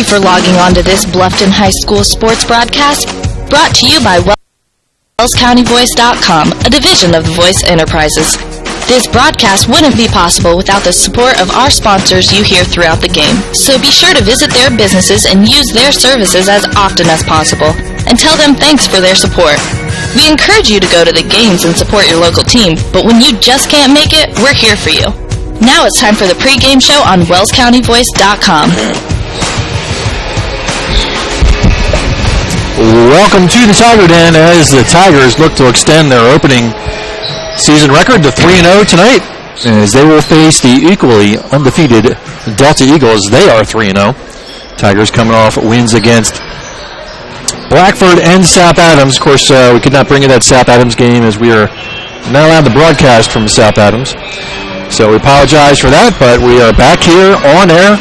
you for logging on to this Bluffton High School sports broadcast, brought to you by WellsCountyVoice.com, a division of the Voice Enterprises. This broadcast wouldn't be possible without the support of our sponsors you hear throughout the game. So be sure to visit their businesses and use their services as often as possible, and tell them thanks for their support. We encourage you to go to the games and support your local team, but when you just can't make it, we're here for you. Now it's time for the pregame show on WellsCountyVoice.com. Welcome to the Tiger Den as the Tigers look to extend their opening season record to 3-0 tonight, as they will face the equally undefeated Delta Eagles. They are 3-0. Tigers coming off wins against Blackford and South Adams. Of course, we could not bring you that South Adams game as we are not allowed to broadcast from South Adams. So we apologize for that, but we are back here on air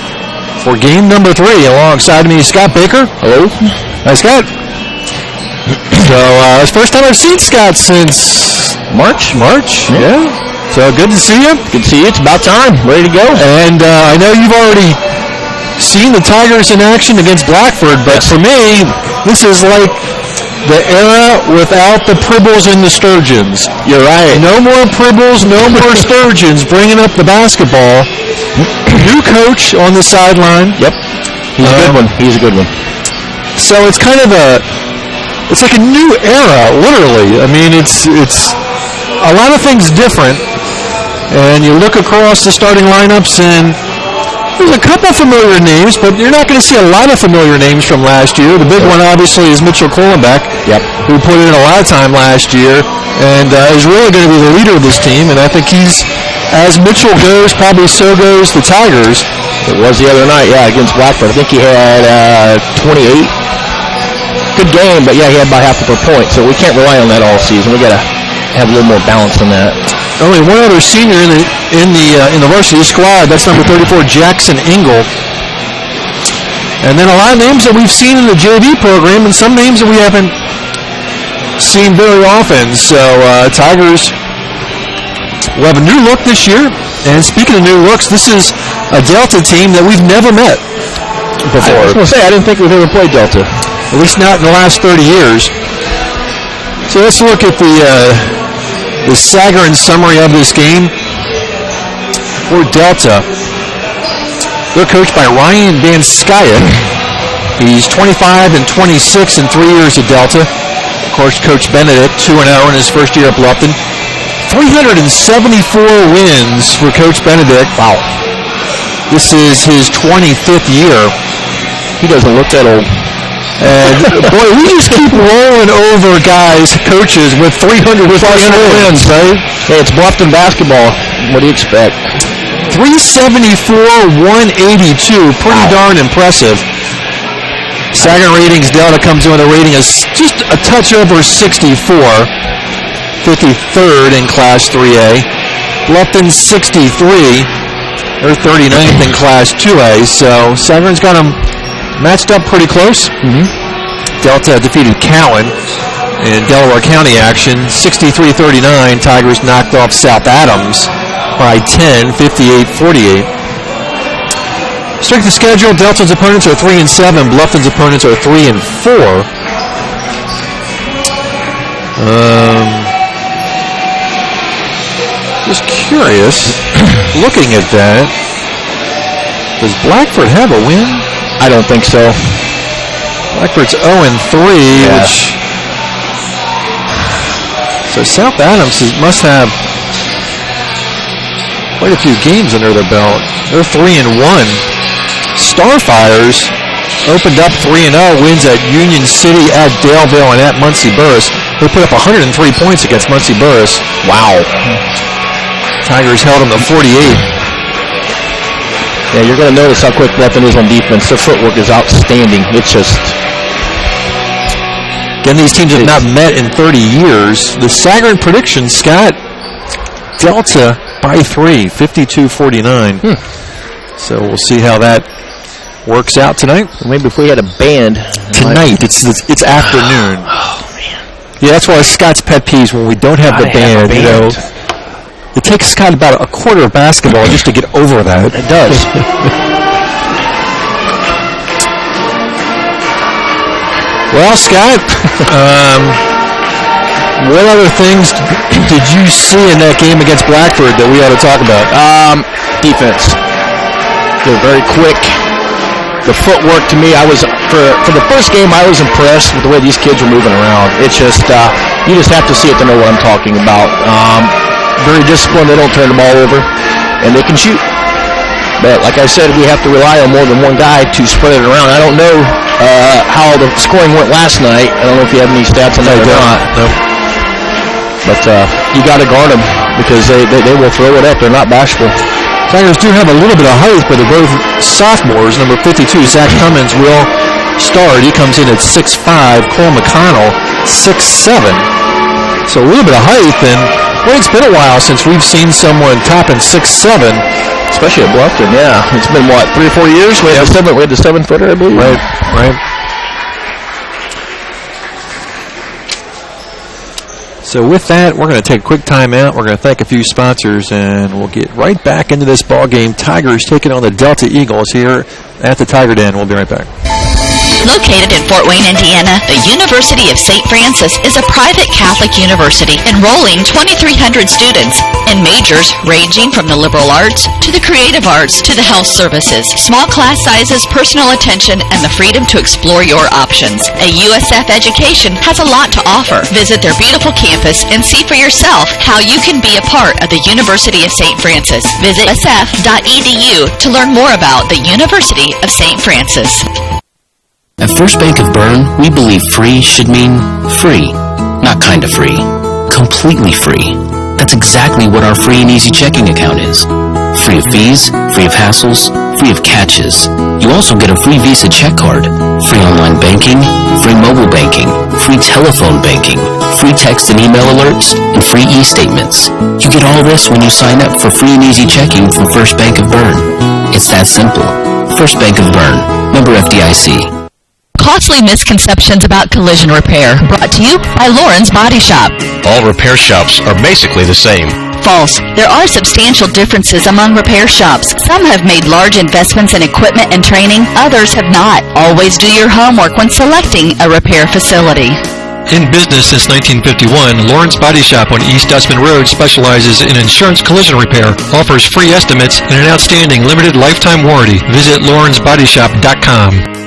for game number 3. Alongside me, Scott Baker. Hello. Hi, Scott. So it's the first time I've seen Scott since March. Yeah. So good to see you. Good to see you. It's about time. Ready to go. And I know you've already seen the Tigers in action against Blackford, but for me, this is like the era without the Pribbles and the Sturgeons. You're right. No more Pribbles, no more Sturgeons bringing up the basketball. New coach on the sideline. Yep. He's a good one. He's a good one. So it's kind of it's like a new era, literally. I mean, it's a lot of things different. And you look across the starting lineups, and there's a couple familiar names, but you're not going to see a lot of familiar names from last year. The big one, obviously, is Mitchell Kohlenbeck, who put in a lot of time last year and is really going to be the leader of this team. And I think as Mitchell goes, probably so goes the Tigers. It was the other night, against Blackford. I think he had 28. Good game, but he had about half a point, so we can't rely on that all season. We got to have a little more balance than that. Only one other senior in the varsity squad. That's number 34, Jackson Engel. And then a lot of names that we've seen in the JV program, and some names that we haven't seen very often. So Tigers will have a new look this year. And speaking of new looks, this is a Delta team that we've never met before. I was going to say, I didn't think we've ever played Delta. At least not in the last 30 years. So let's look at the Sagarin summary of this game for Delta. They're coached by Ryan Banskaya. He's 25 and 26 in 3 years at Delta. Of course, Coach Benedict, 2-0 in his first year at Bluffton. 374 wins for Coach Benedict. Wow. This is his 25th year. He doesn't look that old. And, boy, we just keep rolling over coaches with 300 wins, right? Hey, it's Bluffton basketball. What do you expect? 374, 182. Pretty darn impressive. Sagarin ratings, Delta comes in with a rating of just a touch over 64. 53rd in Class 3A. Bluffton 63. They're 39th in Class 2A. So Sagarin's got them matched up pretty close. Delta defeated Cowan in Delaware County action, 63-39. Tigers knocked off South Adams by 10, 58-48. Strength of schedule, Delta's opponents are 3-7. Bluffton's opponents are 3-4. Just curious, looking at that, does Blackford have a win? I don't think so. Blackford's 0-3, which... So South Adams must have quite a few games under their belt. They're 3-1. Starfires opened up 3-0, wins at Union City, at Daleville, and at Muncie Burris. They put up 103 points against Muncie Burris. Wow. Tigers held them to 48. Yeah, you're going to notice how quick Bluffton is on defense. Their footwork is outstanding. It's just... Again, these teams have not met in 30 years. The Sagarin prediction, Scott, Delta by 3, 52-49. So we'll see how that works out tonight. Maybe if we had a band. Tonight, it's afternoon. Oh, man. Yeah, that's one of Scott's pet peeves when we don't have the band. You know. It takes Scott about a quarter of basketball just to get over that. It does. Well, Scott, what other things did you see in that game against Blackford that we ought to talk about? Defense. They're very quick. The footwork to me, for the first game, I was impressed with the way these kids were moving around. It's just, you just have to see it to know what I'm talking about. Very disciplined. They don't turn the ball over, and they can shoot. But like I said, we have to rely on more than one guy to spread it around. I don't know how the scoring went last night. I don't know if you have any stats on that or not. No. But you got to guard them because they will throw it up. They're not bashful. Tigers do have a little bit of height, but they're both sophomores. Number 52, Zach Cummins, will start. He comes in at 6'5". Cole McConnell, 6'7". So a little bit of height, and well, it's been a while since we've seen someone topping 6'7". Especially at Bluffton, yeah. It's been, 3 or 4 years? We had the 7-footer, I believe. Right. So with that, we're going to take a quick time out. We're going to thank a few sponsors, and we'll get right back into this ball game. Tigers taking on the Delta Eagles here at the Tiger Den. We'll be right back. Located in Fort Wayne, Indiana, the University of St. Francis is a private Catholic university enrolling 2,300 students in majors ranging from the liberal arts to the creative arts to the health services. Small class sizes, personal attention, and the freedom to explore your options. A USF education has a lot to offer. Visit their beautiful campus and see for yourself how you can be a part of the University of St. Francis. Visit usf.edu to learn more about the University of St. Francis. At First Bank of Bern, we believe free should mean free. Not kind of free. Completely free. That's exactly what our free and easy checking account is. Free of fees, free of hassles, free of catches. You also get a free Visa check card, free online banking, free mobile banking, free telephone banking, free text and email alerts, and free e-statements. You get all this when you sign up for free and easy checking from First Bank of Bern. It's that simple. First Bank of Bern. Member FDIC. Costly misconceptions about collision repair, brought to you by Lauren's Body Shop. All repair shops are basically the same. False. There are substantial differences among repair shops. Some have made large investments in equipment and training, others have not. Always do your homework when selecting a repair facility. In business since 1951, Lauren's Body Shop on East Dustman Road specializes in insurance collision repair, offers free estimates, and an outstanding limited lifetime warranty. Visit lawrensbodyshop.com.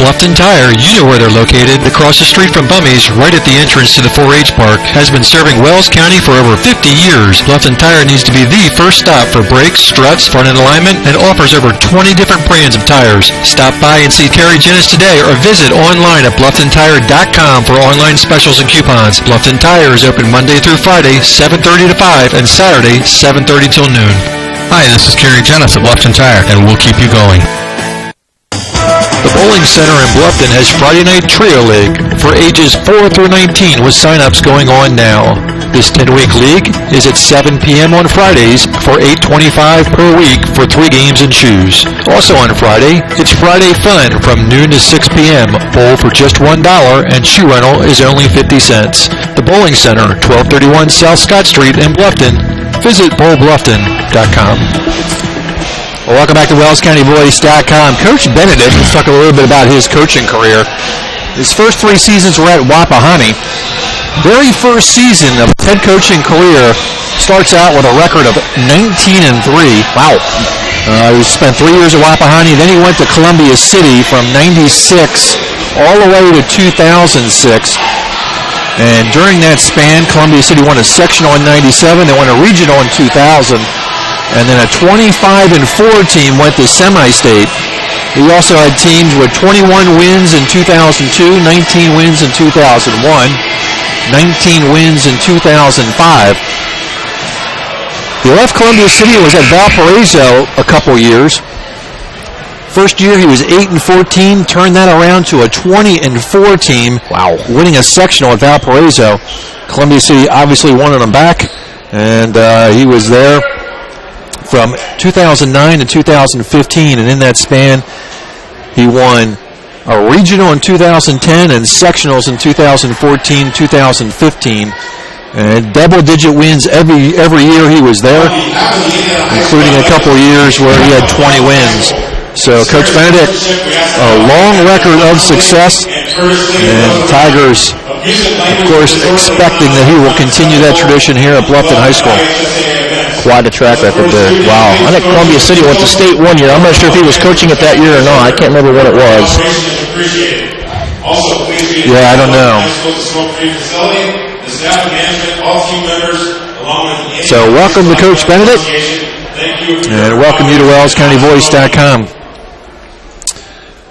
Bluffton Tire, you know where they're located, across the street from Bummy's, right at the entrance to the 4-H Park, has been serving Wells County for over 50 years. Bluffton Tire needs to be the first stop for brakes, struts, front end alignment, and offers over 20 different brands of tires. Stop by and see Terry Jennis today or visit online at BlufftonTire.com for online specials and coupons. Bluffton Tire is open Monday through Friday, 7:30 to 5, and Saturday, 7:30 till noon. Hi, this is Terry Jennis at Bluffton Tire, and we'll keep you going. The Bowling Center in Bluffton has Friday Night Trio League for ages 4 through 19 with sign-ups going on now. This 10-week league is at 7 p.m. on Fridays for $8.25 per week for 3 games and shoes. Also on Friday, it's Friday Fun from noon to 6 p.m. Bowl for just $1 and shoe rental is only 50 cents. The Bowling Center, 1231 South Scott Street in Bluffton. Visit bowlbluffton.com. Well, welcome back to WellsCountyBoys.com. Coach Benedict, let's talk a little bit about his coaching career. His first 3 seasons were at Wapahani. Very first season of his head coaching career starts out with a record of 19-3. Wow. He spent 3 years at Wapahani. Then he went to Columbia City from 96 all the way to 2006. And during that span, Columbia City won a sectional in 97. They won a regional in 2000. And then a 25-4 team went to semi-state. He also had teams with 21 wins in 2002, 19 wins in 2001, 19 wins in 2005. He left Columbia City and was at Valparaiso a couple years. First year he was 8-14, turned that around to a 20-4 team. Wow. Winning a sectional at Valparaiso. Columbia City obviously wanted him back, and he was there from 2009 to 2015, and in that span, he won a regional in 2010 and sectionals in 2014, 2015, and double-digit wins every year he was there, including a couple of years where he had 20 wins. So Coach Benedict, a long record of success, and Tigers, of course, expecting that he will continue that tradition here at Bluffton High School. Quite a track record there. Wow. I think Columbia City went to state one year. I'm not sure if he was coaching it that year or not. I can't remember what it was. Yeah, I don't know. So welcome to Coach Benedict, and welcome you to WellsCountyVoice.com.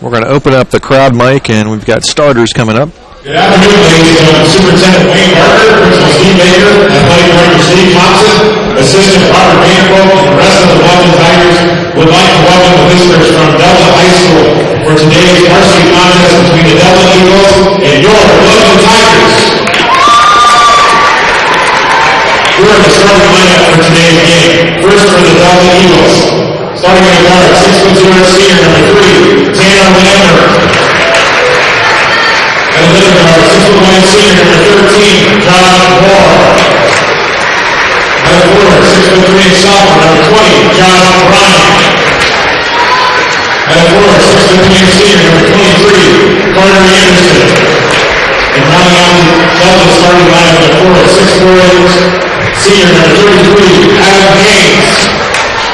We're going to open up the crowd mic, and we've got starters coming up. Good afternoon, ladies and gentlemen. Superintendent Wayne Barker, Principal Steve Baker, Athletic Director Steve Thompson, Assistant Robert Vanderbilt, and the rest of the Bluffton Tigers would like to welcome the visitors from Delta High School for today's varsity contest between the Delta Eagles and your Bluffton Tigers. Here are the starting lineup for today's game. First for the Delta Eagles. Starting at guard, 6'0" senior number 3, Tanner Lambert. And the middle guard, 6'1" senior number 13, John Moore. And the forward, 6'3" sophomore number 20, John Bryan. And the forward, 6'3" senior number 23, Carter Anderson. And rounding out the Delta starting lineup at forward, 6'4" senior number 33, Adam Haynes.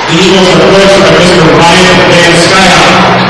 The Eagles are coached by Mr. Ryan Van Skyhoff.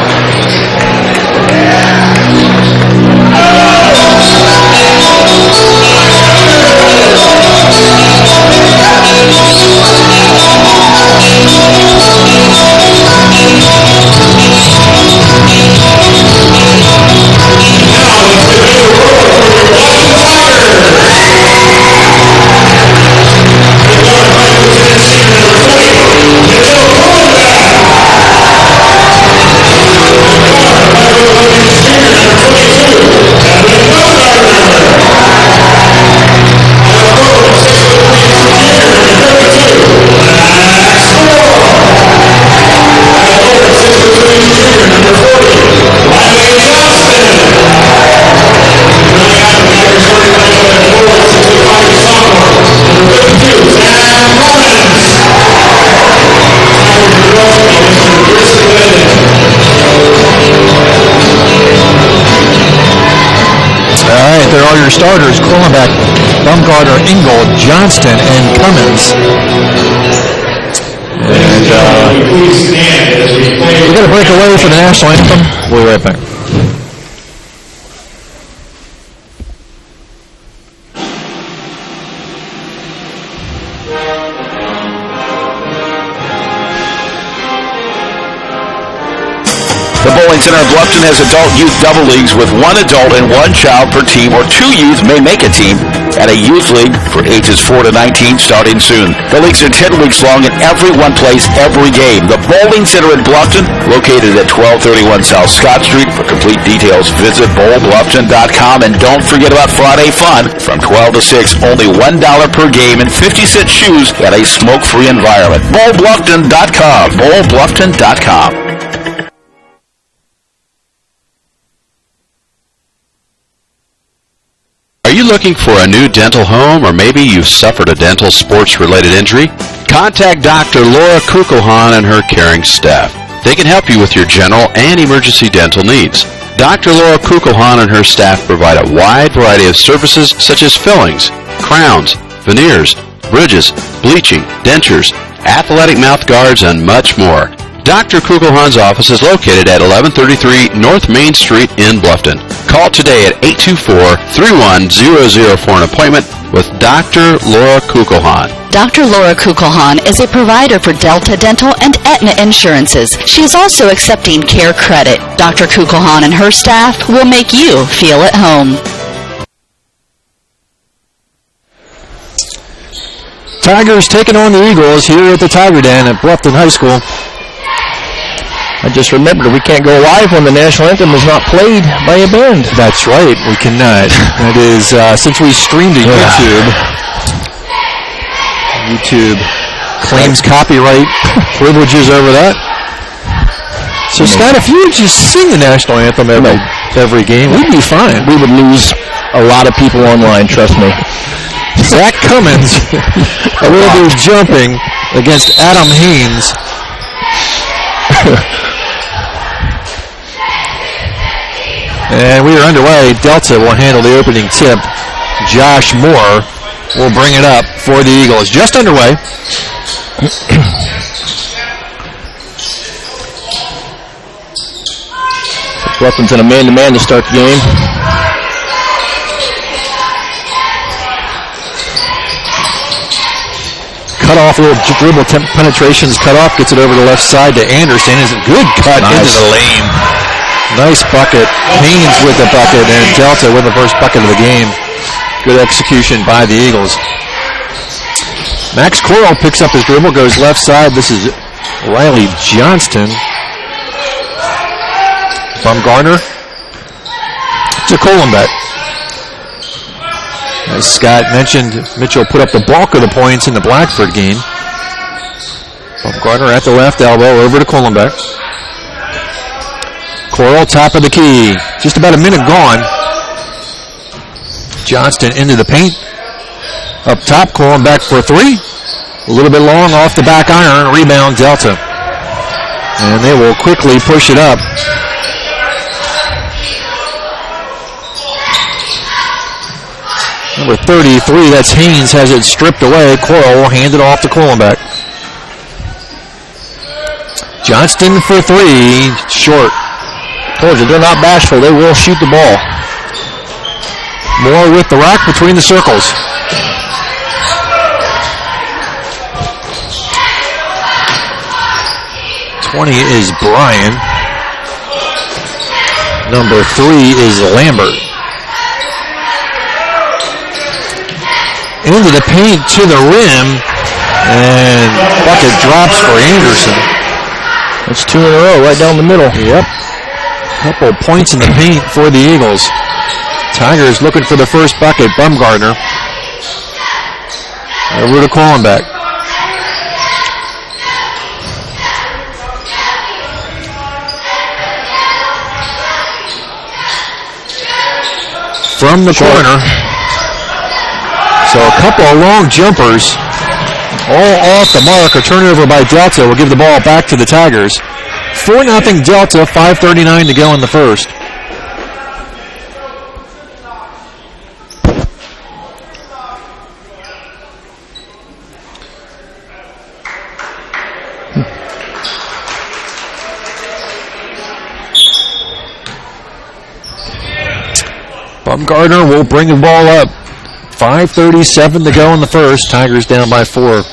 There are your starters: Cronenbeck, Baumgartner, Ingold, Johnston, and Cummins. And we're going to break away for the national anthem. We'll be right back. The Bowling Center of Bluffton has adult youth double leagues with one adult and one child per team, or two youth may make a team, and a youth league for ages 4 to 19 starting soon. The leagues are 10 weeks long and everyone plays every game. The Bowling Center in Bluffton, located at 1231 South Scott Street. For complete details, visit bowlbluffton.com, and don't forget about Friday Fun from 12 to 6. Only $1 per game and 50-cent shoes at a smoke-free environment. bowlbluffton.com. bowlbluffton.com. Are you looking for a new dental home, or maybe you've suffered a dental sports-related injury? Contact Dr. Laura Kukulhan and her caring staff. They can help you with your general and emergency dental needs. Dr. Laura Kukulhan and her staff provide a wide variety of services such as fillings, crowns, veneers, bridges, bleaching, dentures, athletic mouth guards, and much more. Dr. Kukulhan's office is located at 1133 North Main Street in Bluffton. Call today at 824-3100 for an appointment with Dr. Laura Kukulhan. Dr. Laura Kukulhan is a provider for Delta Dental and Aetna Insurances. She is also accepting Care Credit. Dr. Kukulhan and her staff will make you feel at home. Tigers taking on the Eagles here at the Tiger Den at Bluffton High School. I just remembered we can't go live when the national anthem is not played by a band. That's right, we cannot. That is, since we streamed to YouTube claims copyright privileges over that. So Scott, if you would just sing the national anthem every game, we'd be fine. We would lose a lot of people online, trust me. Zach Cummins will be jumping against Adam Haynes. And we are underway. Delta will handle the opening tip. Josh Moore will bring it up for the Eagles. Just underway. Bluffton's in a man-to-man to start the game. Cut off, a little dribble penetrations, cut off, gets it over the left side to Anderson. Is a good cut into the lane. Nice bucket. Haynes with the bucket, and Delta with the first bucket of the game. Good execution by the Eagles. Max Coral picks up his dribble, goes left side. This is Riley Johnston. Bumgarner to Colombet. As Scott mentioned, Mitchell put up the bulk of the points in the Blackford game. Bumgarner at the left elbow over to Colombet. Coral top of the key. Just about a minute gone. Johnston into the paint. Up top, Colombet for three. A little bit long off the back iron. Rebound Delta. And they will quickly push it up. Number 33, that's Haynes, has it stripped away. Coral will hand it off to Colombet. Johnston for three, short. Told you, they're not bashful. They will shoot the ball. Moore with the rock between the circles. .20 is Bryan. Number 3 is Lambert. Into the paint to the rim, and bucket drops for Anderson. That's two in a row right down the middle. Yep. Couple points in the paint for the Eagles. Tigers looking for the first bucket. Bumgarner. Over to Colombet. From the corner. So a couple of long jumpers, all off the mark. A turnover by Delta will give the ball back to the Tigers. 4-0 Delta, 5:39 to go in the first. Bumgarner will bring the ball up. 5:37 to go in the first. Tigers down by 4.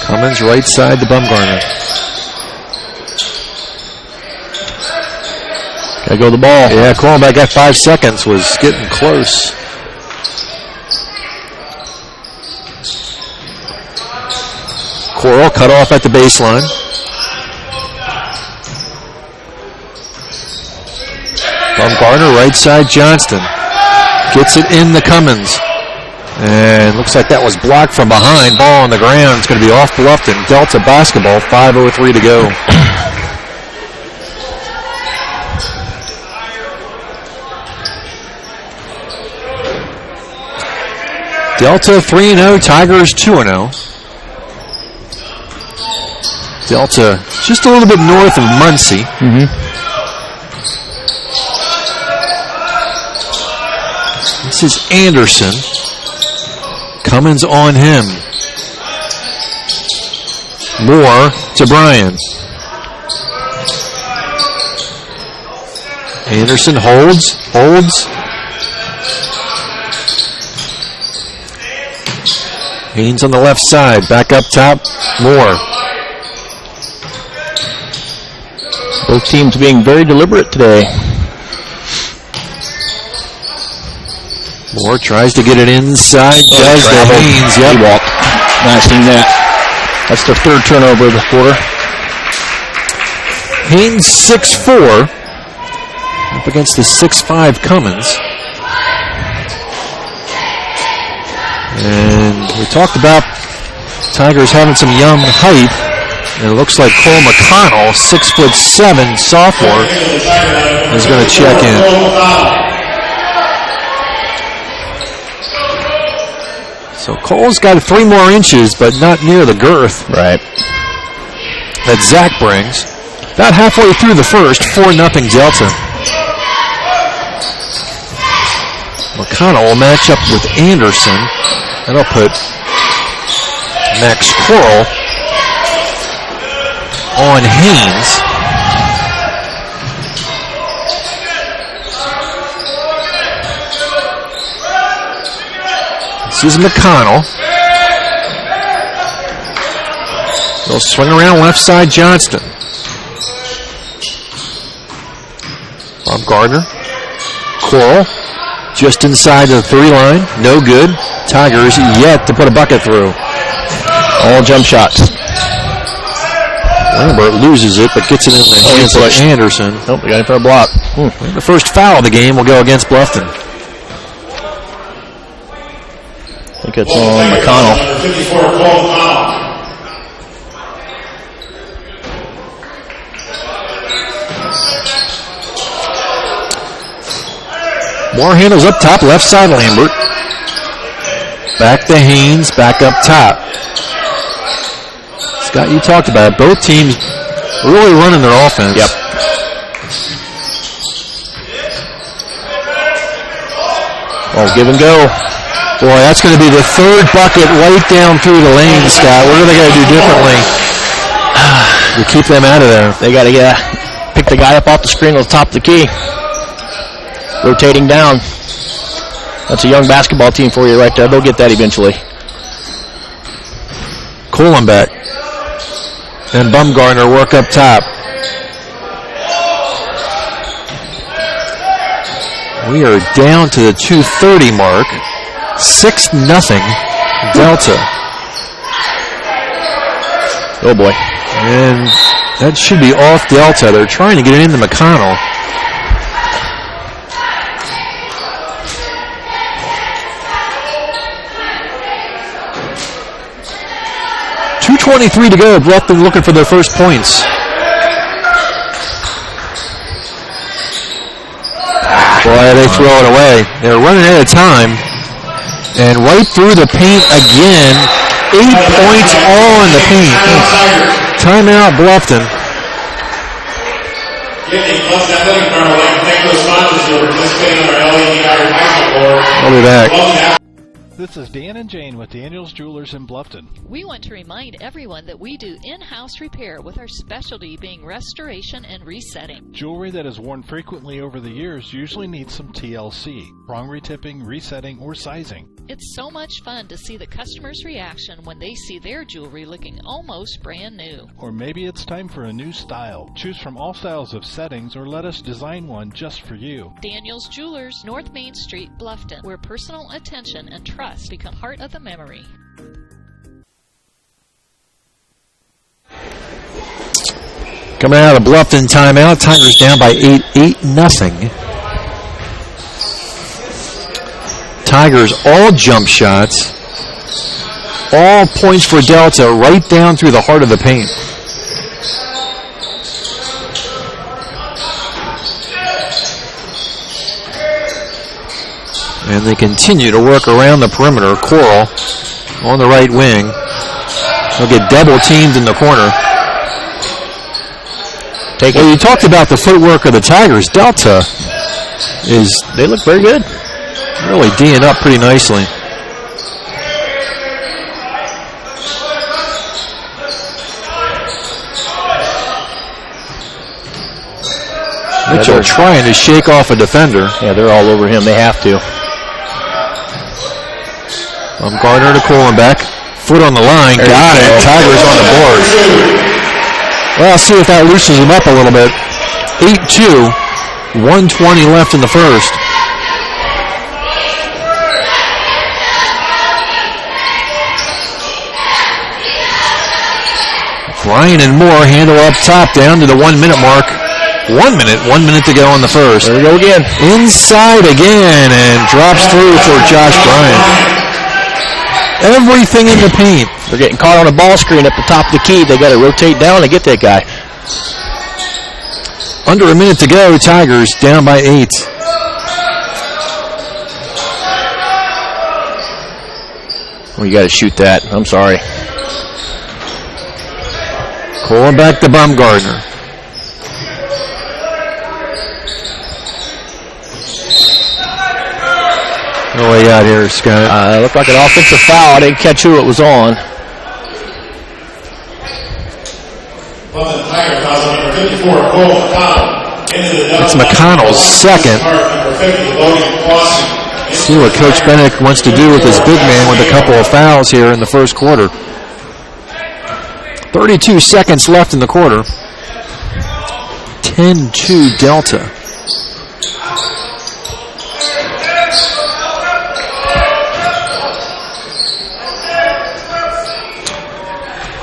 Cummins right side to Bumgarner. Gotta go the ball. Yeah, Colombet got 5 seconds. Was getting close. Coral cut off at the baseline. Bumgarner right side Johnston. Gets it in the Cummins. And looks like that was blocked from behind. Ball on the ground. It's going to be off Bluffton. Delta basketball. 5:03 to go. Delta 3-0. Tigers 2-0. Delta just a little bit north of Muncie. This is Anderson. Cummins on him. Moore to Bryan. Anderson holds. Haynes on the left side. Back up top. Moore. Both teams being very deliberate today. Moore tries to get it inside. Does to Haynes. Yep. He walked. Nice seeing that. That's their third turnover of the quarter. Haynes 6'4", up against the 6'5" Cummins. And we talked about Tigers having some young height. And it looks like Cole McConnell, 6'7", sophomore, is going to check in. So Cole's got 3 more inches, but not near the girth. Right. That Zach brings. About halfway through the first, 4-0 Delta. McConnell will match up with Anderson. That'll put Max Coral on Haynes. This is McConnell. They'll swing around left side, Johnston. Bob Gardner. Coral. Just inside the 3-line. No good. Tigers yet to put a bucket through. All jump shots. Lambert loses it, but gets it in the hands of Anderson. Nope, we got him for a block. The first foul of the game will go against Bluffton. I think it's on McConnell. Number 54, Cole McConnell. More handles up top, left side Lambert. Back to Haynes, back up top. Scott, you talked about it. Both teams really running their offense. Yep. Oh, give and go. Boy, that's going to be the third bucket right down through the lane, Scott. What are they going to do differently to keep them out of there? They got to pick the guy up off the screen on the top of the key. Rotating down. That's a young basketball team for you right there. They'll get that eventually. Kohlenbeck and Bumgarner work up top. We are down to the 2:30 mark. 6-0 Delta. Oh boy. And that should be off Delta. They're trying to get it into McConnell. .223 to go. Bluffton looking for their first points. Boy, they throw it away. They're running out of time. And right through the paint again. 8 points all in the paint. Timeout, Bluffton. I'll be back. This is Dan and Jane with Daniel's Jewelers in Bluffton. We want to remind everyone that we do in-house repair with our specialty being restoration and resetting. Jewelry that is worn frequently over the years usually needs some TLC, wrong retipping, resetting, or sizing. It's so much fun to see the customer's reaction when they see their jewelry looking almost brand new. Or maybe it's time for a new style. Choose from all styles of settings or let us design one just for you. Daniel's Jewelers, North Main Street, Bluffton, where personal attention and trust become part of the memory. Coming out of the Bluffton timeout, Tigers down by 8-0. Tigers all jump shots, all points for Delta, right down through the heart of the paint. And they continue to work around the perimeter. Coral on the right wing. They'll get double teamed in the corner. Well, you talked about the footwork of the Tigers. Delta they look very good. Really D'ing up pretty nicely. Mitchell trying to shake off a defender. Yeah, they're all over him. They have to. Gardner to Kohlenbeck. Foot on the line. Got it. Tigers on the board. Well, I'll see if that loosens them up a little bit. 8-2. 1:20 left in the first. Ryan and Moore handle up top down to the 1 minute mark. 1 minute to go in the first. There we go again. Inside again and drops through for Josh Bryant. Everything in the paint. They're getting caught on a ball screen at the top of the key. They got to rotate down to get that guy. Under a minute to go, Tigers down by 8. Well, you got to shoot that. I'm sorry. Kohlenbeck to Bumgarner. What do we got here, Scott? It looked like an offensive foul. I didn't catch who it was on. Bluffton Tigers fouls on number 54, Cole McConnell. It's McConnell's second. See what Coach Bennett wants to do with his big man with a couple of fouls here in the first quarter. 32 seconds left in the quarter. 10-2 Delta.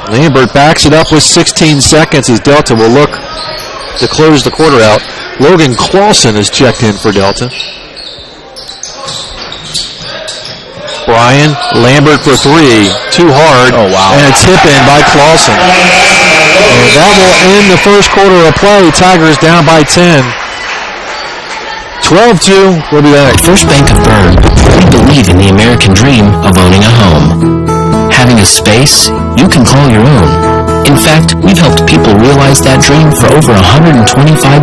Lambert backs it up with 16 seconds as Delta will look to close the quarter out. Logan Clausen is checked in for Delta. Brian Lambert for three. Too hard. Oh, wow. And a tip in by Clausen. And that will end the first quarter of play. Tigers down by 10. 12-2. We'll be back. At First Bank of Bern, we believe in the American dream of owning a home. Having a space you can call your own. In fact, we've helped people realize that dream for over 125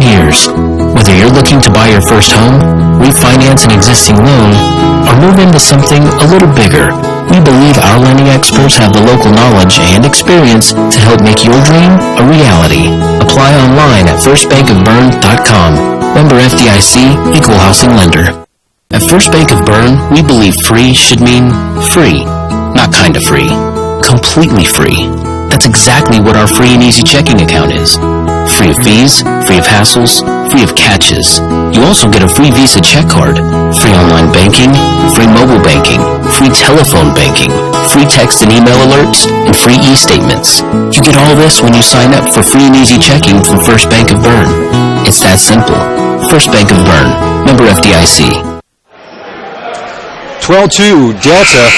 years. Whether you're looking to buy your first home, refinance an existing loan, or move into something a little bigger, we believe our lending experts have the local knowledge and experience to help make your dream a reality. Apply online at firstbankofbern.com. Member FDIC, Equal Housing Lender. At First Bank of Bern, we believe free should mean free. Not kind of free. Completely free. That's exactly what our free and easy checking account is. Free of fees, free of hassles, free of catches. You also get a free Visa check card, free online banking, free mobile banking, free telephone banking, free text and email alerts, and free e-statements. You get all this when you sign up for free and easy checking from First Bank of Bern. It's that simple. First Bank of Bern. Member FDIC. 12-2 Delta.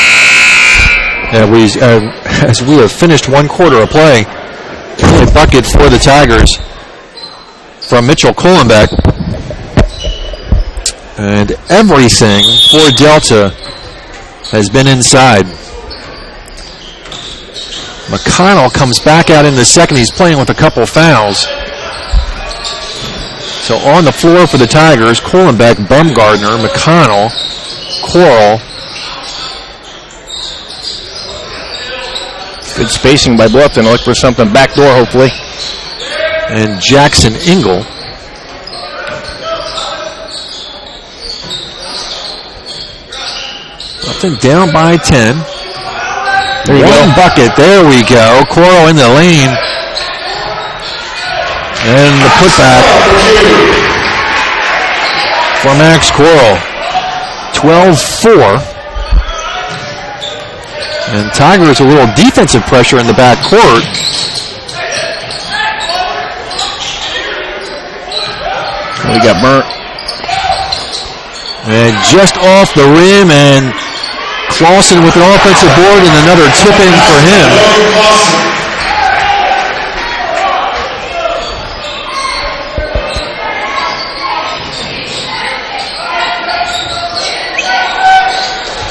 As we have finished one quarter of play, a bucket for the Tigers from Mitchell Kohlenbeck. And everything for Delta has been inside. McConnell comes back out in the second. He's playing with a couple fouls. So on the floor for the Tigers, Kohlenbeck, Bumgardner, McConnell, Coral. Good spacing by Bluffton. Look for something backdoor, hopefully. And Jackson Engel. Bluffton down by 10. There you One go. bucket. There we go. Coral in the lane. And the putback for Max Coral. 12-4. And Tigers a little defensive pressure in the back court. We got burnt. And just off the rim, and Clausen with an offensive board and another tip in for him.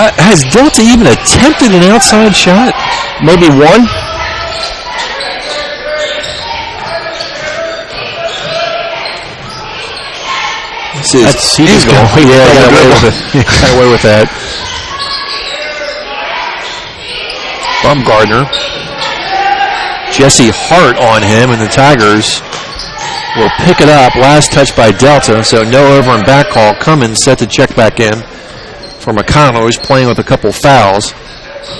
Has Delta even attempted an outside shot? Maybe one. He's going. Yeah, got away with that. Bumgardner. Jesse Hart on him, and the Tigers will pick it up. Last touch by Delta, so no over and back call. Cummins set to check back in for McConnell, who's playing with a couple fouls.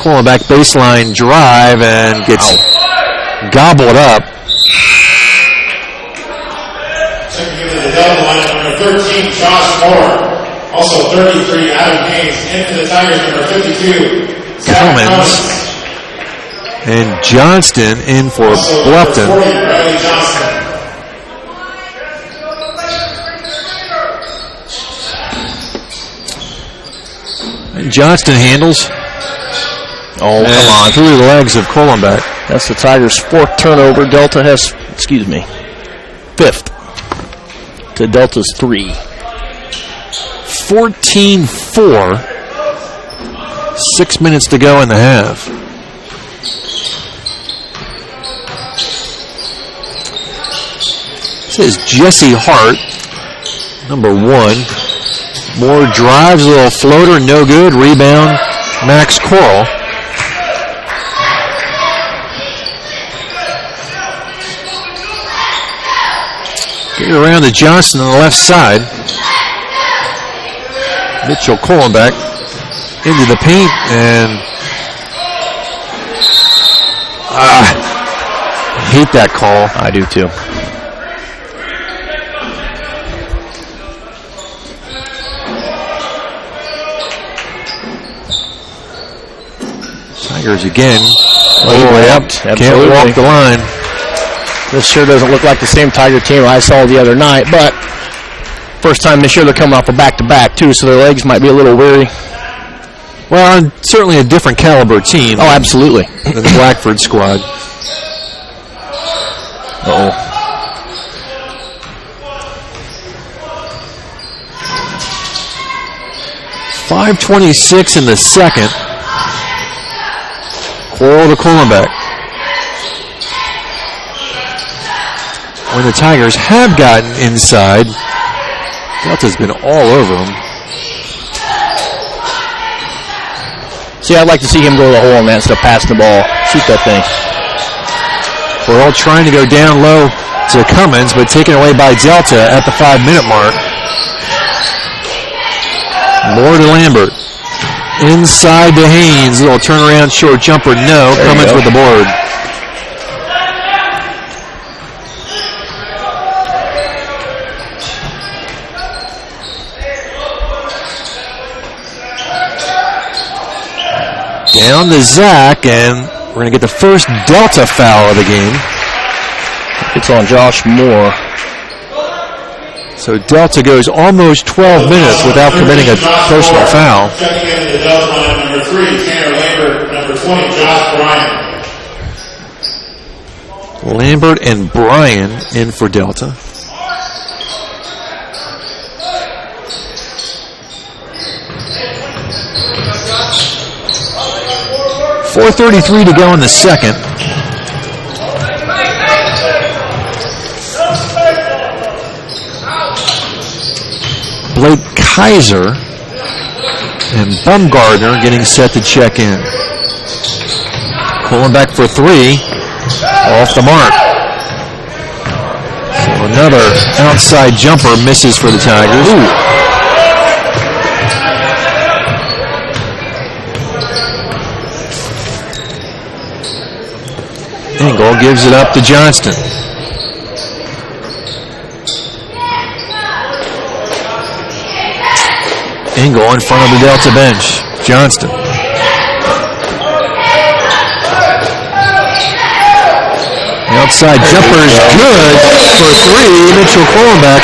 Calling back baseline drive and gets gobbled up. Second given to the Delta lineup, number 13, Josh Moore. Also 33, Adam Haynes. Into the Tigers, number 52, Cummins. And Johnston in for also Bluffton. 40, Riley Johnston. And Johnston handles. Oh, come on. Through the legs of Kohlenbeck. That's the Tigers' fourth turnover. Delta has, fifth to Delta's 3. 14-4. 6 minutes to go in the half. This is Jesse Hart, number 1. Moore drives, a little floater, no good. Rebound, Max Coral. Get it around to Johnson on the left side. Mitchell Kohlenbeck into the paint, and I hate that call. I do too. Tigers again. Way up. Can't walk the line. This sure doesn't look like the same Tiger team I saw the other night, but first time this year they're coming off a back-to-back too, so their legs might be a little weary. Well, and certainly a different caliber team. Oh, absolutely. Than the Blackford squad. Uh-oh. .526 in the second. Coral to Kohlenbeck. When the Tigers have gotten inside, Delta's been all over them. See, I'd like to see him go to the hole on that instead of passing the ball. Shoot that thing. We're all trying to go down low to Cummins, but taken away by Delta at the 5-minute mark. Moore to Lambert. Inside to Haynes. Little turnaround short jumper. No. There Cummins with the board. Down to Zach, and we're going to get the first Delta foul of the game. It's on Josh Moore. So Delta goes almost 12 minutes without committing a personal foul. Checking into the Delta line, number 3, Tanner Lambert, number 20, Josh Bryan. Lambert and Bryan in for Delta. .433 to go in the second. Blake Kaiser and Bumgardner getting set to check in. Kohlenbeck for 3. Off the mark. So another outside jumper misses for the Tigers. Engel gives it up to Johnston. Engel in front of the Delta bench. Johnston. The outside jumper is good for 3. Mitchell Kohlenbeck.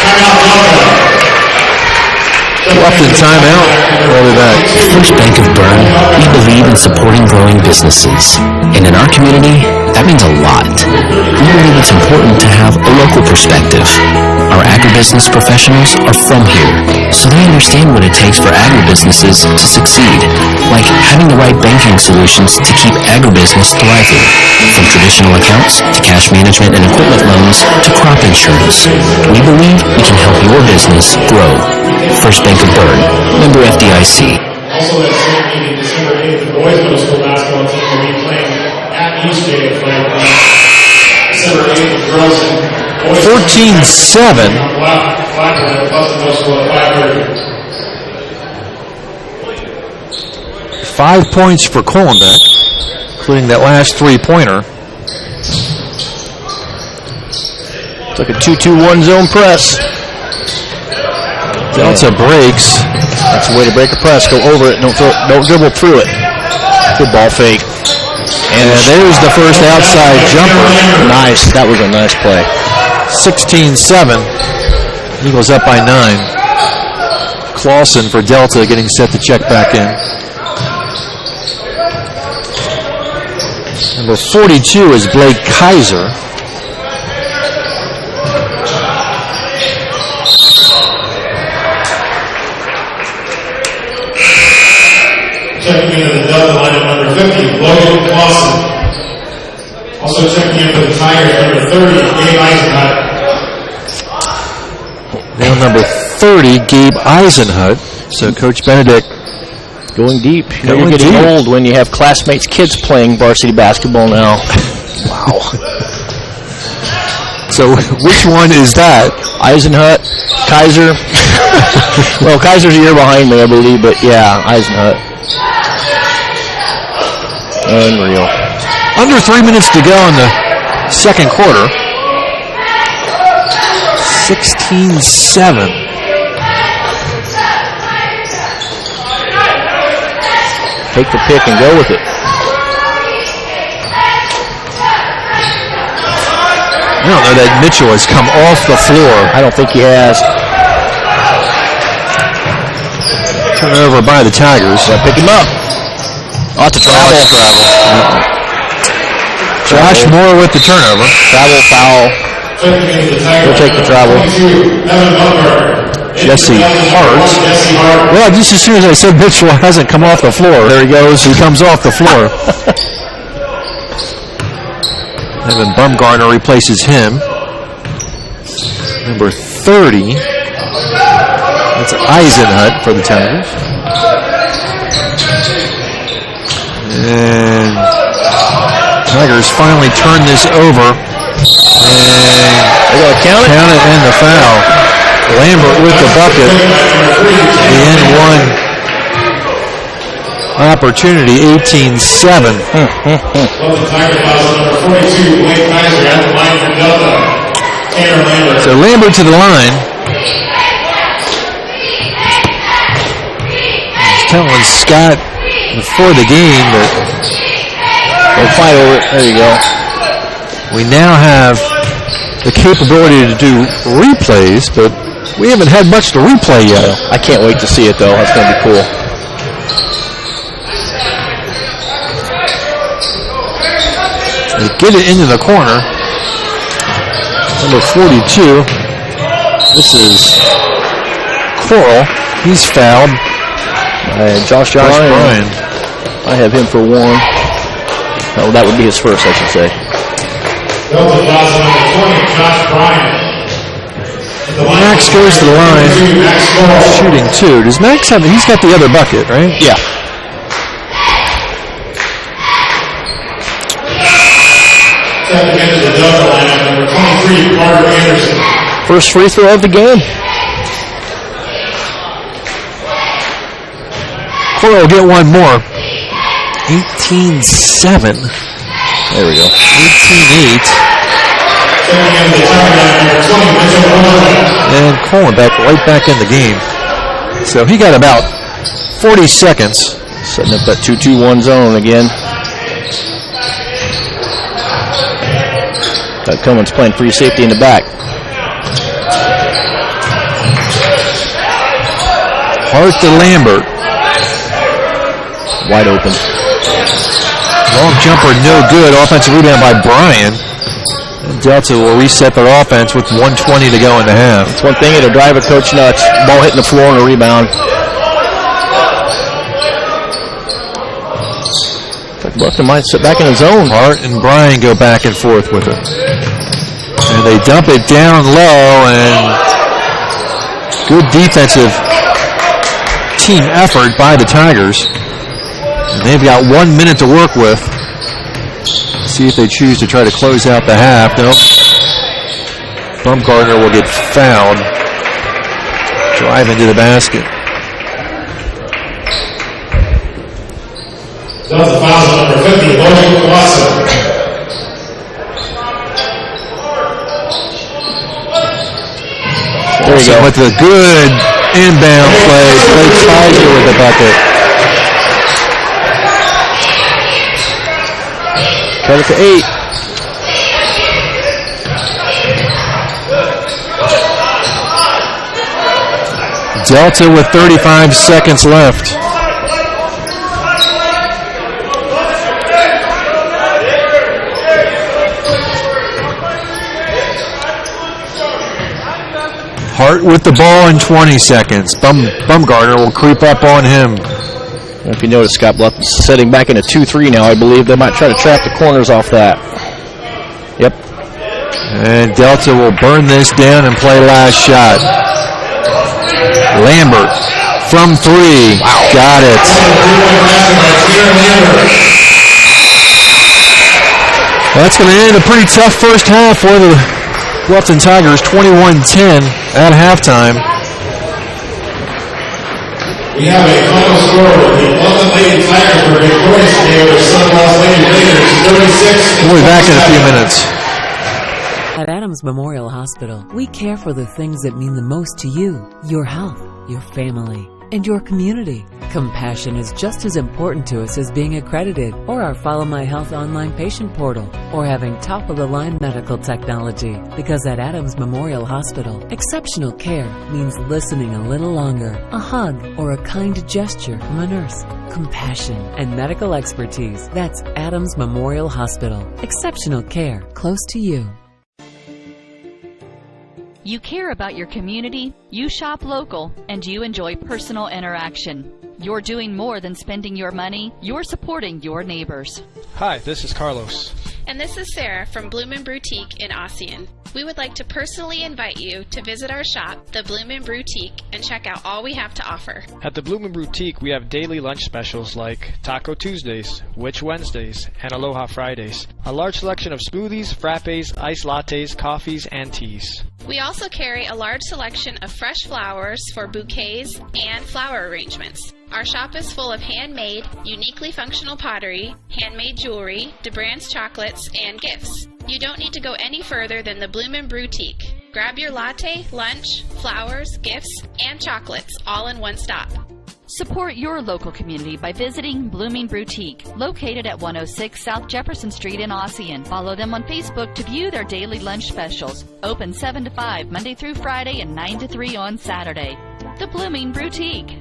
Bluffton timeout. Early back. First Bank of Bern, we believe in supporting growing businesses. And in our community, that means a lot. We believe it's important to have a local perspective. Our agribusiness professionals are from here, so they understand what it takes for agribusinesses to succeed, like having the right banking solutions to keep agribusiness thriving, from traditional accounts to cash management and equipment loans to crop insurance. We believe we can help your business grow. First Bank of Bern, member FDIC. Also that same meeting, December 8th, the boys middle school basketball team will be playing at East State at 5 o'clock. December 8th, the girls and 14-7. Bluffton middle school at 5:30. 5 points for Kohlenbeck, including that last 3-pointer. It's like a 2-2-1 zone press. Delta breaks. That's the way to break a press. Go over it. Don't dribble through it. Good ball fake. And there's the first outside jumper. Nice. That was a nice play. 16-7. Eagles up by 9. Clausen for Delta getting set to check back in. Number 42 is Blake Kaiser. Checking into the Delta lineup, number 50, Logan Clausen. Also checking in for the Tigers, number 30, Gabe Eisenhut. Now number 30, Gabe Eisenhut. So Coach Benedict going deep. Going You're getting deep. old when you have classmates' kids playing varsity basketball now. Wow. So which one is that? Eisenhut, Kaiser. Well, Kaiser's a year behind me, I believe, but yeah, Eisenhut. Unreal. Under 3 minutes to go in the second quarter. 16-7. Take the pick and go with it. I don't know that Mitchell has come off the floor. I don't think he has. Turnover by the Tigers. Pick him up. Lots of travel. Josh Moore with the turnover. Travel foul. We'll take the travel. Jesse Hart. Well, just as soon as I said Mitchell hasn't come off the floor, there he goes. He comes off the floor. Evan Bumgarner replaces him. Number 30. That's Eisenhut for the Tigers. And Tigers finally turn this over. And they gotta count it and the foul. Lambert with the bucket. The N1 opportunity, 18-7. So Lambert to the line. I was telling Scott before the game that they'll fight over it. There you go. We now have the capability to do replays, but we haven't had much to replay yet. I can't wait to see it, though. That's going to be cool. They get it into the corner. Number 42. This is Coral. He's fouled. Josh Bryan. I have him for one. Oh, that would be his first, I should say. Max goes to the line, shooting two. Does Max have? He's got the other bucket, right? Yeah. First free throw of the game. Coral will get one more. 18-7. There we go. 18-8. And Coleman right back in the game. So he got about 40 seconds. Setting up that 2-2-1 zone again. Coleman's playing free safety in the back. Hart to Lambert. Wide open. Long jumper, no good. Offensive rebound by Bryan. And Delta will reset their offense with 1:20 to go in the half. It's one thing, it'll drive a coach nuts. Ball hitting the floor and a rebound. Bluffton might sit back in his zone. Hart and Bryan go back and forth with it. And they dump it down low, and good defensive team effort by the Tigers. And they've got 1 minute to work with. See if they choose to try to close out the half. Nope. Bumgarner will get fouled. Drive into the basket. That's the foul number 50, Logan Watson. There you go. With the good inbound play. Blake Kaiser with the bucket. Cut it to 8. Delta with 35 seconds left. Hart with the ball in 20 seconds. Bumgarner will creep up on him. If you notice, Scott Bluffton's setting back in a 2-3 now, I believe. They might try to trap the corners off that. Yep. And Delta will burn this down and play last shot. Lambert from 3. Wow. Got it. That's going to end a pretty tough first half for the Bluffton Tigers, 21-10 at halftime. We have a final score with the Bluffton Lady Tigers were victorious today over Sunrise Lady Raiders, 36. We'll be back in a few minutes. At Adams Memorial Hospital, we care for the things that mean the most to you, your health, your family, and your community. Compassion is just as important to us as being accredited, or our Follow My Health online patient portal, or having top-of-the-line medical technology. Because at Adams Memorial Hospital, exceptional care means listening a little longer, a hug, or a kind gesture from a nurse. Compassion and medical expertise. That's Adams Memorial Hospital. Exceptional care close to you. You care about your community, you shop local, and you enjoy personal interaction. You're doing more than spending your money, you're supporting your neighbors. Hi, this is Carlos. And this is Sarah from Bloomin' Boutique in Ossian. We would like to personally invite you to visit our shop, the Bloomin' Boutique, and check out all we have to offer. At the Bloomin' Boutique, we have daily lunch specials like Taco Tuesdays, Witch Wednesdays, and Aloha Fridays. A large selection of smoothies, frappes, iced lattes, coffees, and teas. We also carry a large selection of fresh flowers for bouquets and flower arrangements. Our shop is full of handmade, uniquely functional pottery, handmade jewelry, DeBrand's chocolates, and gifts. You don't need to go any further than the Bloomin' Boutique. Grab your latte, lunch, flowers, gifts, and chocolates all in one stop. Support your local community by visiting Bloomin' Boutique, located at 106 South Jefferson Street in Ossian. Follow them on Facebook to view their daily lunch specials. Open 7 to 5 Monday through Friday and 9 to 3 on Saturday. The Bloomin' Boutique.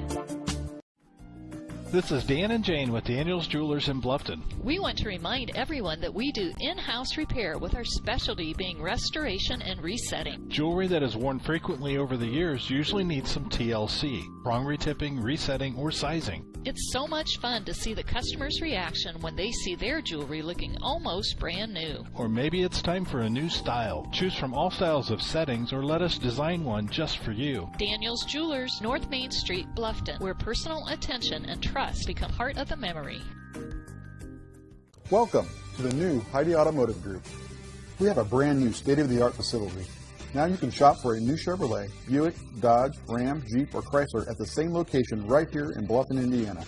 This is Dan and Jane with Daniel's Jewelers in Bluffton. We want to remind everyone that we do in-house repair with our specialty being restoration and resetting. Jewelry that is worn frequently over the years usually needs some TLC, prong retipping, resetting, or sizing. It's so much fun to see the customer's reaction when they see their jewelry looking almost brand new. Or maybe it's time for a new style. Choose from all styles of settings or let us design one just for you. Daniel's Jewelers, North Main Street, Bluffton, where personal attention and trust become part of the memory. Welcome to the new Heidi Automotive Group. We have a brand new state-of-the-art facility. Now you can shop for a new Chevrolet, Buick, Dodge, Ram, Jeep, or Chrysler at the same location right here in Bluffton, Indiana.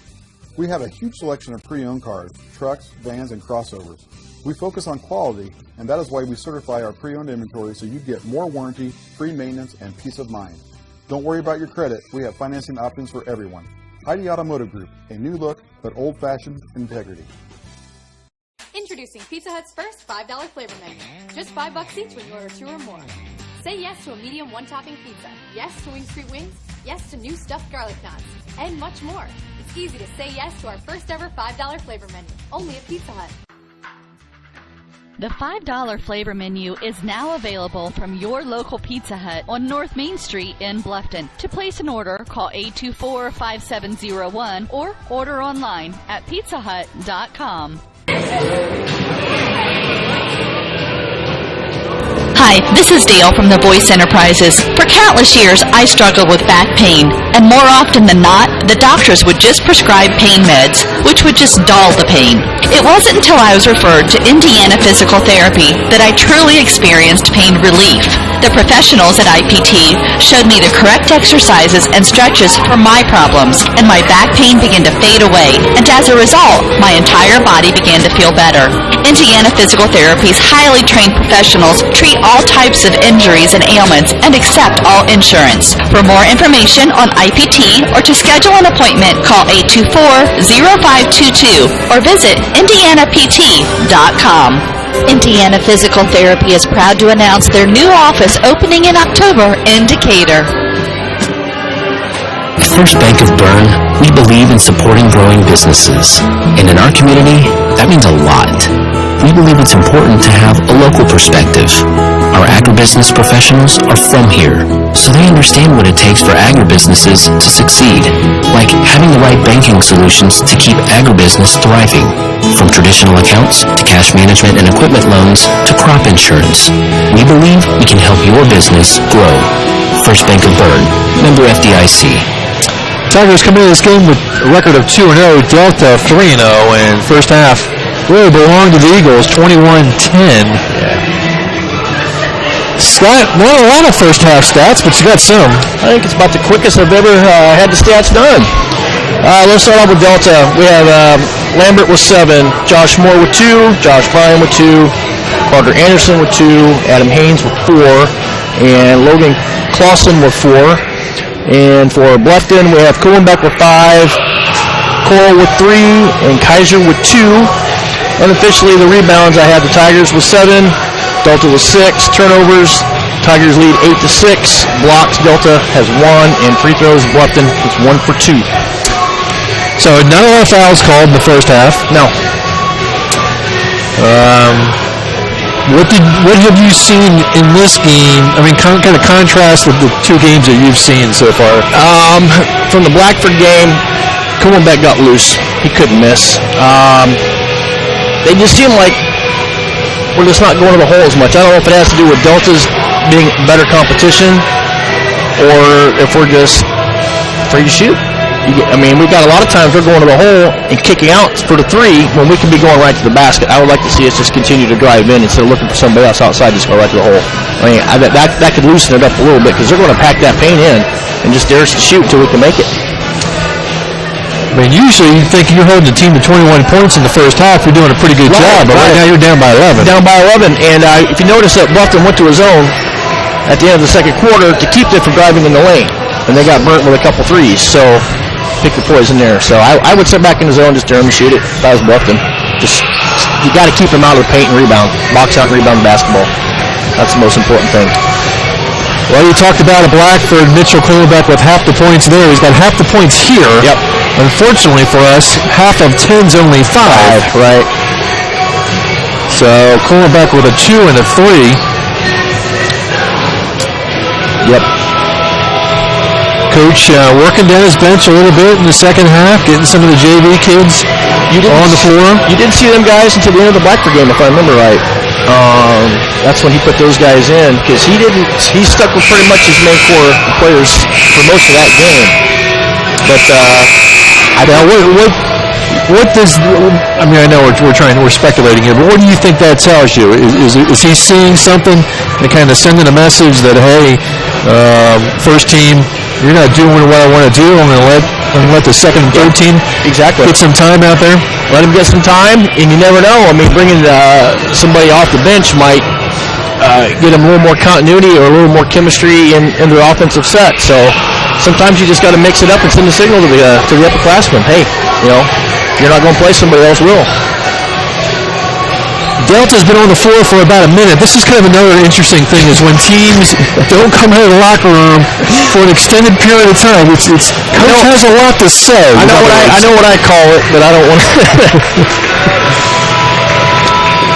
We have a huge selection of pre-owned cars, trucks, vans, and crossovers. We focus on quality, and that is why we certify our pre-owned inventory so you get more warranty, free maintenance, and peace of mind. Don't worry about your credit. We have financing options for everyone. Heidi Automotive Group, a new look, but old-fashioned integrity. Introducing Pizza Hut's first $5 flavor menu. Just $5 each when you order 2 or more. Say yes to a medium one-topping pizza. Yes to Wing Street Wings. Yes to new stuffed garlic knots. And much more. It's easy to say yes to our first ever $5 flavor menu. Only at Pizza Hut. The $5 flavor menu is now available from your local Pizza Hut on North Main Street in Bluffton. To place an order, call 824-5701 or order online at pizzahut.com. Hi, this is Dale from The Voice Enterprises. For countless years, I struggled with back pain, and more often than not, the doctors would just prescribe pain meds, which would just dull the pain. It wasn't until I was referred to Indiana Physical Therapy that I truly experienced pain relief. The professionals at IPT showed me the correct exercises and stretches for my problems, and my back pain began to fade away, and as a result, my entire body began to feel better. Indiana Physical Therapy's highly trained professionals treat all types of injuries and ailments and accept all insurance. For more information on IPT or to schedule an appointment, call 824-0522 or visit indianapt.com. Indiana Physical Therapy is proud to announce their new office opening in October in Decatur. At First Bank of Bern, we believe in supporting growing businesses. And in our community, that means a lot. We believe it's important to have a local perspective. Our agribusiness professionals are from here, so they understand what it takes for agribusinesses to succeed, like having the right banking solutions to keep agribusiness thriving, from traditional accounts to cash management and equipment loans to crop insurance. We believe we can help your business grow. First Bank of Bern, member FDIC. Tigers come into this game with a record of 2-0, Delta 3-0, and first half really belonged to the Eagles, 21-10. Scott, not a lot of first half stats, but you got some. I think it's about the quickest I've ever had the stats done. Let's start off with Delta. We have Lambert with 7, Josh Moore with 2, Josh Bryan with 2, Carter Anderson with 2, Adam Haynes with 4, and Logan Clausen with 4. And for Bluffton, we have Kuhlenbeck with 5, Cole with 3, and Kaiser with 2. Unofficially, the rebounds, I have the Tigers with 7, Delta with 6. Turnovers, Tigers lead 8-6. Blocks, Delta has 1, and free throws, Bluffton is 1 for 2. So not a lot of fouls called in the first half. No. What have you seen in this game? I mean, kind of contrast with the 2 games that you've seen so far. From the Blackford game, Kuhlenbeck got loose. He couldn't miss. They just seem like we're just not going to the hole as much. I don't know if it has to do with Delta's being better competition or if we're just afraid to shoot. We've got a lot of times we're going to the hole and kicking out for the 3 when we can be going right to the basket. I would like to see us just continue to drive in instead of looking for somebody else outside, just go right to the hole. That could loosen it up a little bit because they're going to pack that paint in and just dare us to shoot until we can make it. Usually you think you're holding the team to 21 points in the first half, you're doing a pretty good job, but right now you're down by 11. Down by 11, and if you notice that Bluffton went to his own at the end of the second quarter to keep them from driving in the lane, and they got burnt with a couple threes, so pick your poison there. So I would sit back in the zone, just dare him to shoot it if I was Bluffton. You got to keep him out of the paint and rebound. Box out and rebound the basketball. That's the most important thing. Well, you talked about a Blackford, Mitchell Kuhlenbeck with half the points there. He's got half the points here. Yep. Unfortunately for us, half of 10's only 5. Right. So Kuhlenbeck with a 2 and a 3. Yep. Coach working down his bench a little bit in the second half, getting some of the JV kids on the floor. You didn't see them guys until the end of the Blackford game, if I remember right. That's when he put those guys in because he stuck with pretty much his main core players for most of that game. But what does? I know we're speculating here, but what do you think that tells you? Is he seeing something and kind of sending a message that hey, first team, you're not doing what I want to do. I'm going to let the second and third team get some time out there. Let him get some time, and you never know. Bringing somebody off the bench might get them a little more continuity or a little more chemistry in their offensive set. So sometimes you just got to mix it up and send a signal to the upperclassmen. Hey, if you're not going to play, somebody else will. Delta's been on the floor for about a minute. This is kind of another interesting thing is when teams don't come out of the locker room for an extended period of time. Coach has a lot to say. I know what I call it, but I don't want to.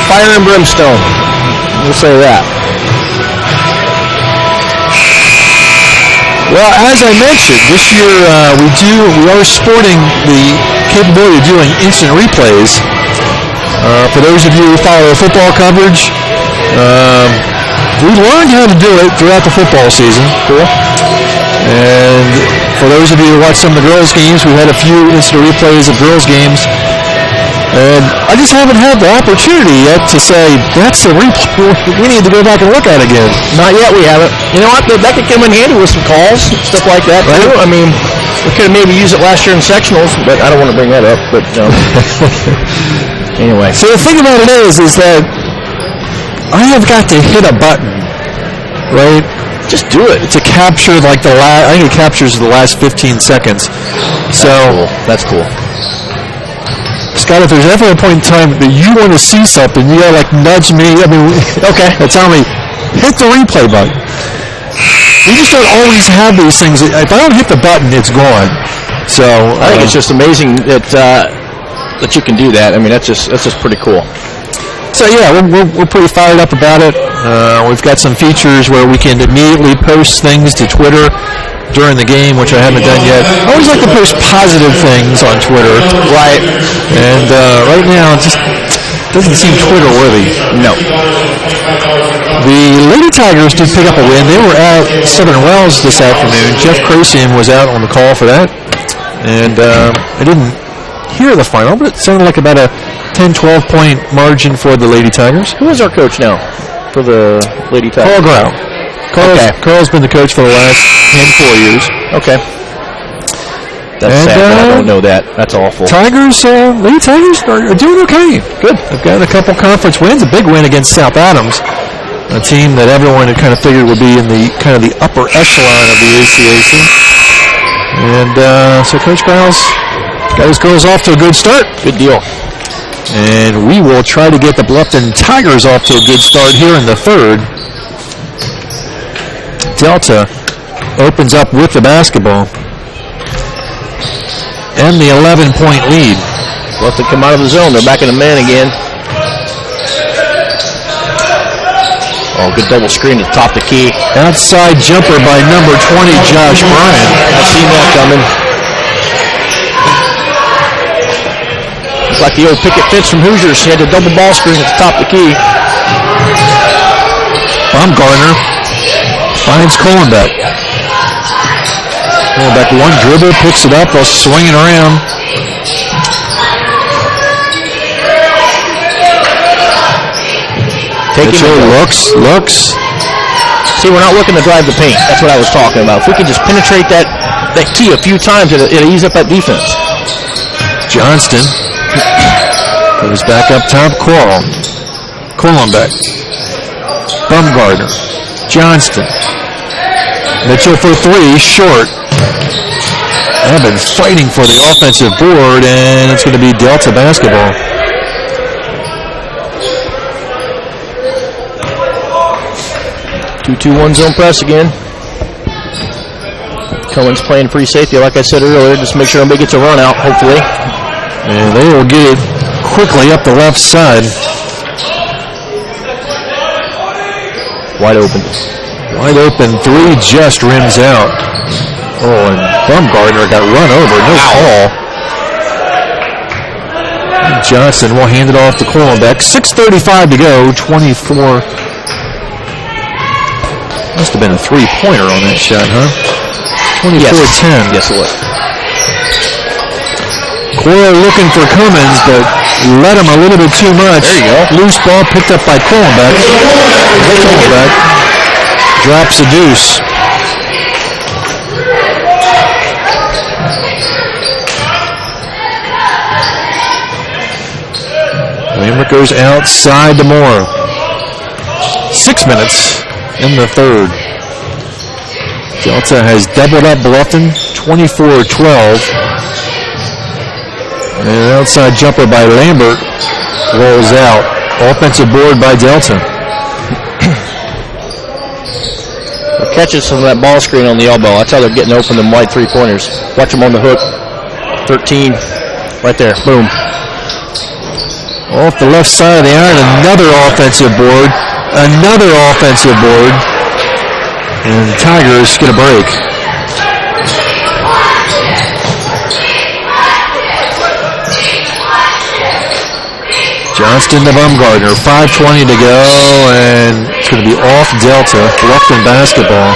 Fire and brimstone. We'll say that. Well, as I mentioned, this year we are sporting the capability of doing instant replays. For those of you who follow football coverage, we learned how to do it throughout the football season. Cool. And for those of you who watch some of the girls' games, we've had a few instant replays of girls' games. And I just haven't had the opportunity yet to say, that's the replay we need to go back and look at again. Not yet, we haven't. You know what? That could come in handy with some calls, stuff like that, too. Right. We could have maybe used it last year in sectionals, but I don't want to bring that up. But anyway. So the thing about it is that I have got to hit a button, right? Just do it. To capture I think it captures the last 15 seconds. That's cool. Scott, if there's ever a point in time that you want to see something, you gotta nudge me. Okay. Tell me, hit the replay button. We just don't always have these things. If I don't hit the button, it's gone. So I think it's just amazing that you can do that. That's just pretty cool. So yeah, we're pretty fired up about it. We've got some features where we can immediately post things to Twitter during the game, which I haven't done yet. I always like to post positive things on Twitter. Right. And right now, it just doesn't seem Twitter-worthy. No. The Lady Tigers did pick up a win. They were at Southern Wells this afternoon. Jeff Crasian was out on the call for that. And I didn't hear the final, but it sounded like about a 10-12 point margin for the Lady Tigers. Who is our coach now for the Lady Tigers? Carl Grau. Carl's been the coach for the last handful of years. Okay. That's sad that I don't know that. That's awful. Lady Tigers are doing okay. Good. They've got a couple conference wins, a big win against South Adams, a team that everyone had kind of figured would be in the kind of the upper echelon of the ACAC. And so Coach Grau's got his girls off to a good start. Good deal. And we will try to get the Bluffton Tigers off to a good start here in the third. Delta opens up with the basketball. And the 11-point lead. Bluffton come out of the zone. They're back in the man again. Oh, good double screen to top the key. Outside jumper by number 20, Josh Bryan. I've seen that coming. It's like the old picket fence from Hoosiers. He had the double ball screen at the top of the key. Baumgartner finds Kohlenbeck. Kohlenbeck one dribble, picks it up while swinging around. Mitchell looks. See, we're not looking to drive the paint. That's what I was talking about. If we could just penetrate that key a few times, it'll ease up that defense. Johnston goes back up top. Kohlenbeck. Baumgartner. Johnston. Mitchell for three, short. Evans fighting for the offensive board, and it's going to be Delta basketball. Two-2-1 zone press again. Cohen's playing free safety, like I said earlier. Just make sure nobody gets a run out, hopefully. And they will get it quickly up the left side. Wide open. Wide open three just rims out. Oh, and Baumgartner got run over. No call. Johnson will hand it off to Kohlenbeck. 6:35 to go. 24. Must have been a three-pointer on that shot, huh? 24-10. Yes, it was. Cora looking for Cummins, but let him a little bit too much. There you go. Loose ball picked up by Kohlenbeck. Kohlenbeck drops a deuce. Lambert goes outside to Moore. 6 minutes in the third. Delta has doubled up Bluffton, 24-12. And an outside jumper by Lambert rolls out. Offensive board by Delta. They're catching some of that ball screen on the elbow. That's how they're getting open them wide three-pointers. Watch them on the hook. 13. Right there. Boom. Off the left side of the iron, another offensive board. Another offensive board. And the Tigers get a break. Johnston to Baumgartner. 5:20 to go, and it's going to be off Delta. Bluffton basketball.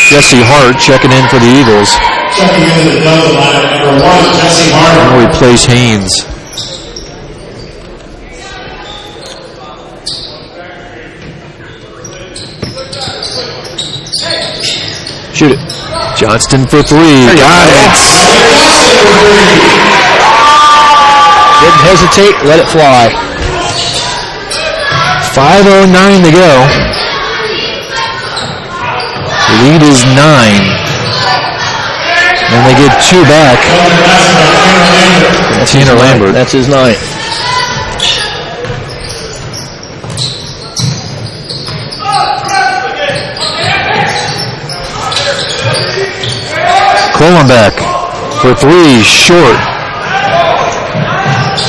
Jesse Hart checking in for the Eagles. Checking into the Delta line, number 1, Jesse Hart. Now replace Haynes. Shoot it. Johnston for three. Got it. Didn't hesitate. Let it fly. 5:09 to go. Lead is 9. And they get 2 back. Tanner Lambert. That's his 9th. Kohlenbeck for three, short.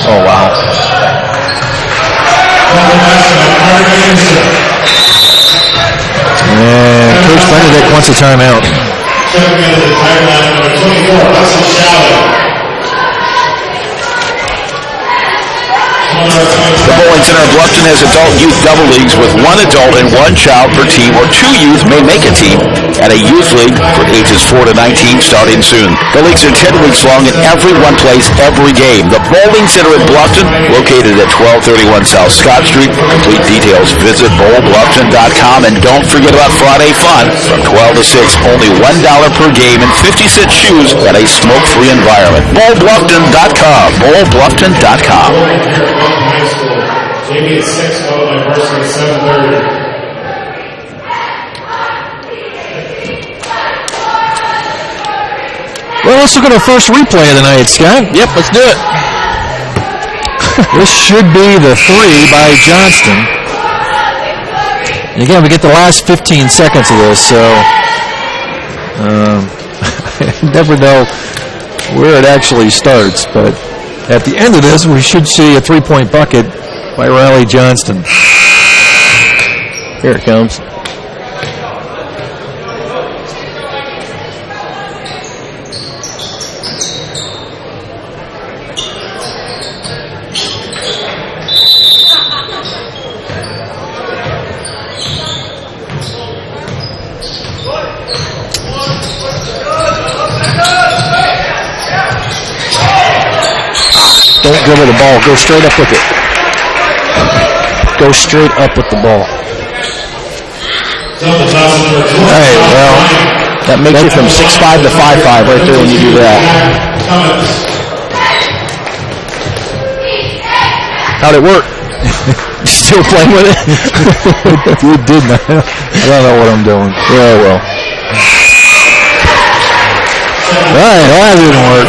Oh, wow. And Coach Benedict wants a timeout. The Bowling Center of Bluffton has adult youth double leagues with 1 adult and 1 child per team, or 2 youth may make a team at a youth league for ages 4 to 19 starting soon. The leagues are 10 weeks long and everyone plays every game. The Bowling Center at Bluffton, located at 1231 South Scott Street. For complete details, visit bowlbluffton.com, and don't forget about Friday Fun from 12 to 6. Only $1 per game and 50-cent shoes at a smoke-free environment. bowlbluffton.com. bowlbluffton.com. JV at 6, followed by varsity at 7:30. Well, let's look at our first replay of the night, Scott. Yep, let's do it. This should be the 3 by Johnston. And again, we get the last 15 seconds of this, so I never know where it actually starts. But at the end of this, we should see a 3-point bucket by Riley Johnston. Here it comes. Don't dribble the ball. Go straight up with it. Go straight up with the ball. All right, well, that makes it from 6'5" to 5'5" right there when you do that. How'd it work? Still playing with it? You didn't. I don't know what I'm doing. Yeah, well. All right, well, that didn't work.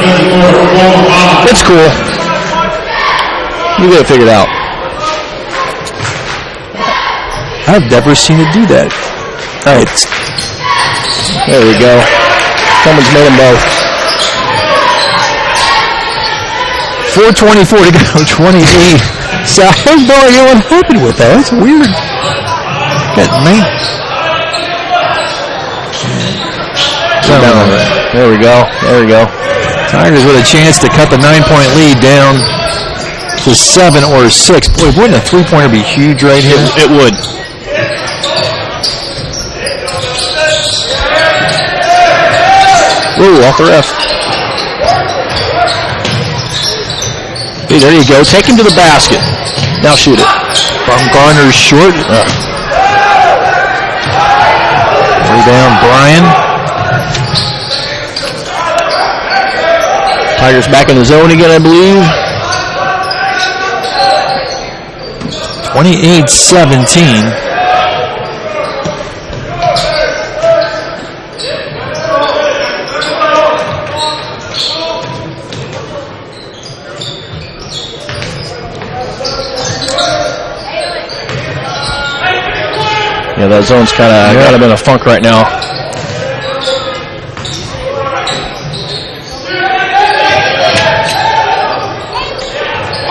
It's cool. You get it figured out. I've never seen it do that. All right. There we go. Someone's made them both. 4:24 to go, 28. So I have no idea what happened with that. That's weird. That man. There we go. There we go. Tigers with a chance to cut the 9-point lead down to 7 or 6. Boy, wouldn't a 3-pointer be huge right here? It would. Ooh, off the ref. Hey, there you go. Take him to the basket. Now shoot it. Baumgartner's short. Rebound, Bryan. Tigers back in the zone again, I believe. 28-17. Yeah, that zone's kind of in a funk right now.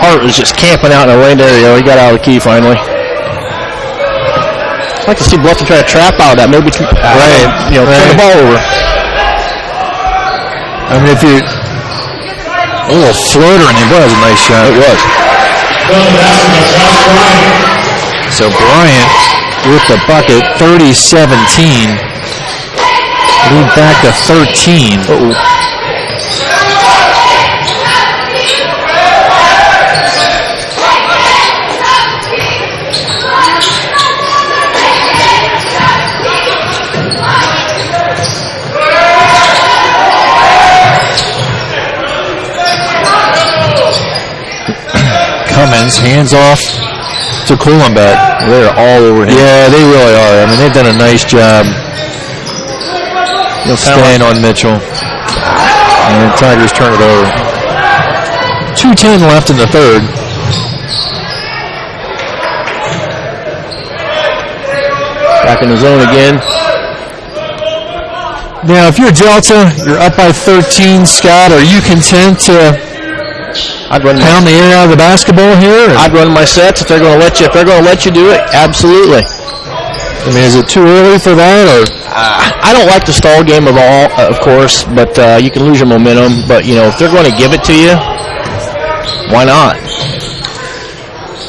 Hart was just camping out in a lane area. He got out of the key finally. I'd like to see Bluffton try to trap out of that. Maybe turn the ball over. I mean, if you a little floater, and it was a nice shot. It was. So Bryant with the bucket, 30-17. Lead back to 13. Uh-oh. Cummins, hands off to Kuhlenbeck. They're all over him. Yeah, they really are. I mean, they've done a nice job staying on Mitchell. And the Tigers turn it over. 2:10 left in the third. Back in the zone again. Now, if you're Delta, you're up by 13, Scott. Are you content to pound the air out of the basketball here? I'd run my sets if they're going to let you. If they're going to let you do it, absolutely. I mean, is it too early for that, or? I don't like the stall game of all, of course, but you can lose your momentum. But if they're going to give it to you, why not?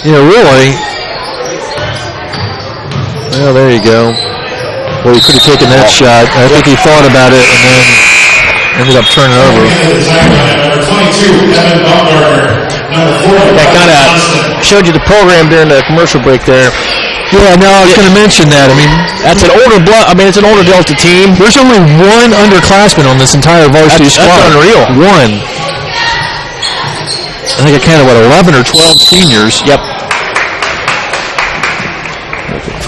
Really. Well, there you go. Well, he could have taken that shot. I think he thought about it and then ended up turning over. Number 22, Evan Baumgartner. Number 40, That kind of showed you the program during the commercial break there. Yeah, no, I was going to mention that. I mean, it's an older Delta team. There's only one underclassman on this entire varsity squad. That's unreal. One. I think I counted, 11 or 12 seniors. Yep.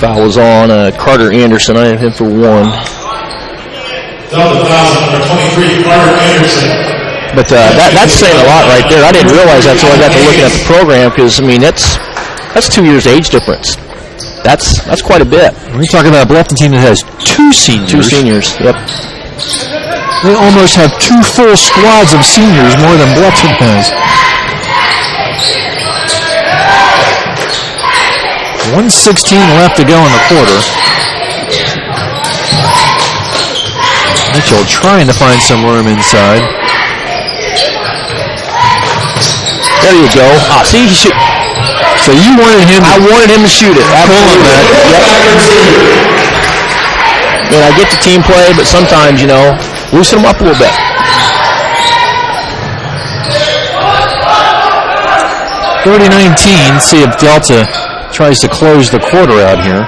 Foul was on Carter Anderson. I have him for 1. Delta foul, number 23, Carter Anderson. But that's saying a lot right there. I didn't realize that until I got to looking at the program because, I mean, that's 2 years age difference. That's quite a bit. We're talking about a Bluffton team that has 2 seniors. 2 seniors, yep. They almost have 2 full squads of seniors, more than Bluffton has. 1:16 left to go in the quarter. Mitchell trying to find some room inside. There you go. See, he should. So you wanted him? I wanted him to shoot it. Absolutely. Yep. And I get the team play, but sometimes, loosen them up a little bit. 30-19. See if Delta tries to close the quarter out here.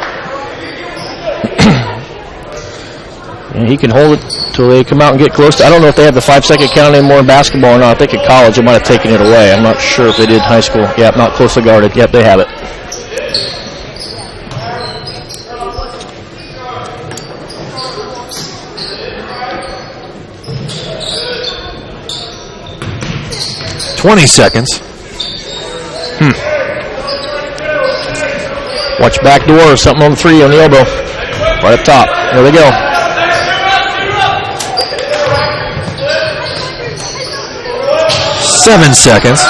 And he can hold it until they come out and get close to. I don't know if they have the 5-second count anymore in basketball or not. I think at college they might have taken it away. I'm not sure if they did in high school. Yep, not closely guarded. Yep, they have it. $20 seconds. Watch back door. Something on the 3 on the elbow. Right up top. There they go. $7 seconds.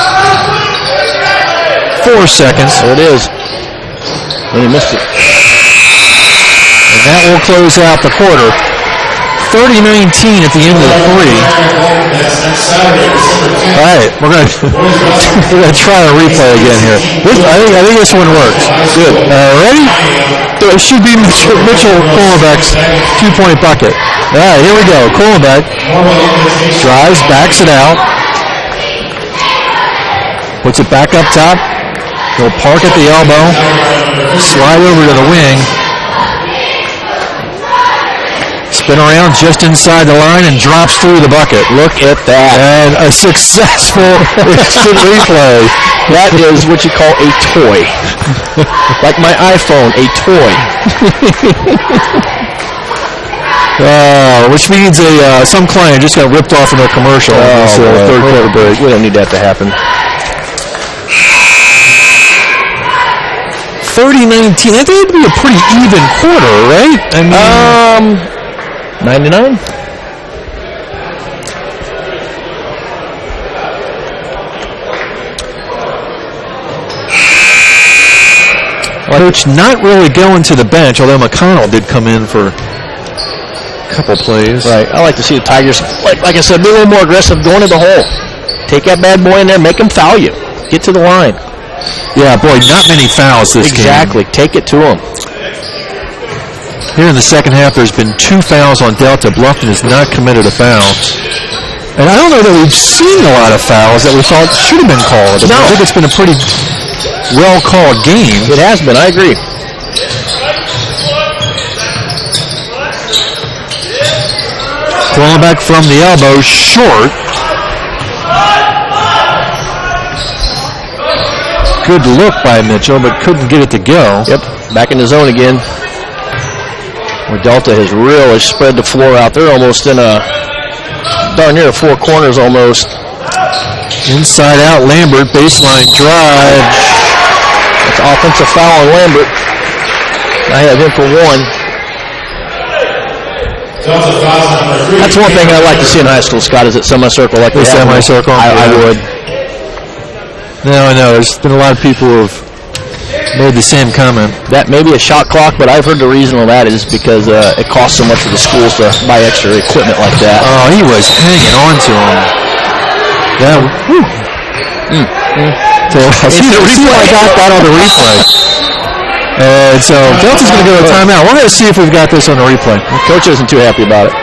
4 seconds. There it is. And he missed it. And that will close out the quarter. 30-19 at the end of the 3. All right, we're going to try a replay again here. I think this one works. Good. Ready? It should be Mitchell Kuhlenbeck's 2-point bucket. All right, here we go. Kuhlenbeck drives, backs it out, puts it back up top. He'll park at the elbow, slide over to the wing. Spin around just inside the line and drops through the bucket. Look at that. And a successful instant replay. That is what you call a toy. Like my iPhone, a toy. Which means some client just got ripped off in their commercial. Third quarter break. We don't need that to happen. 30-19. That would be a pretty even quarter, right? I mean, 99? Coach not really going to the bench, although McConnell did come in for a couple plays. Right. I like to see the Tigers, like I said, be a little more aggressive, going to the hole. Take that bad boy in there, make him foul you. Get to the line. Yeah, boy, not many fouls this game. Exactly. Take it to him. Here in the second half, there's been 2 fouls on Delta. Bluffton has not committed a foul. And I don't know that we've seen a lot of fouls that we thought should have been called. No. I think it's been a pretty well-called game. It has been, I agree. Kuhlenbeck from the elbow, short. Good look by Mitchell, but couldn't get it to go. Yep, back in the zone again. Where Delta has really spread the floor out. They're almost in darn near 4 corners almost. Inside out, Lambert, baseline drive. That's an offensive foul on Lambert. I have him for 1. That's one thing I like to see in high school, Scott, is it semicircle like this. Semicircle? I would. No, I know. There's been a lot of people who have made the same comment. That may be a shot clock, but I've heard the reason for that is because it costs so much for the schools to buy extra equipment like that. Oh, he was hanging on to him. See I got that on the replay. And so Delta's going to go to timeout. We're going to see if we've got this on the replay. The coach isn't too happy about it.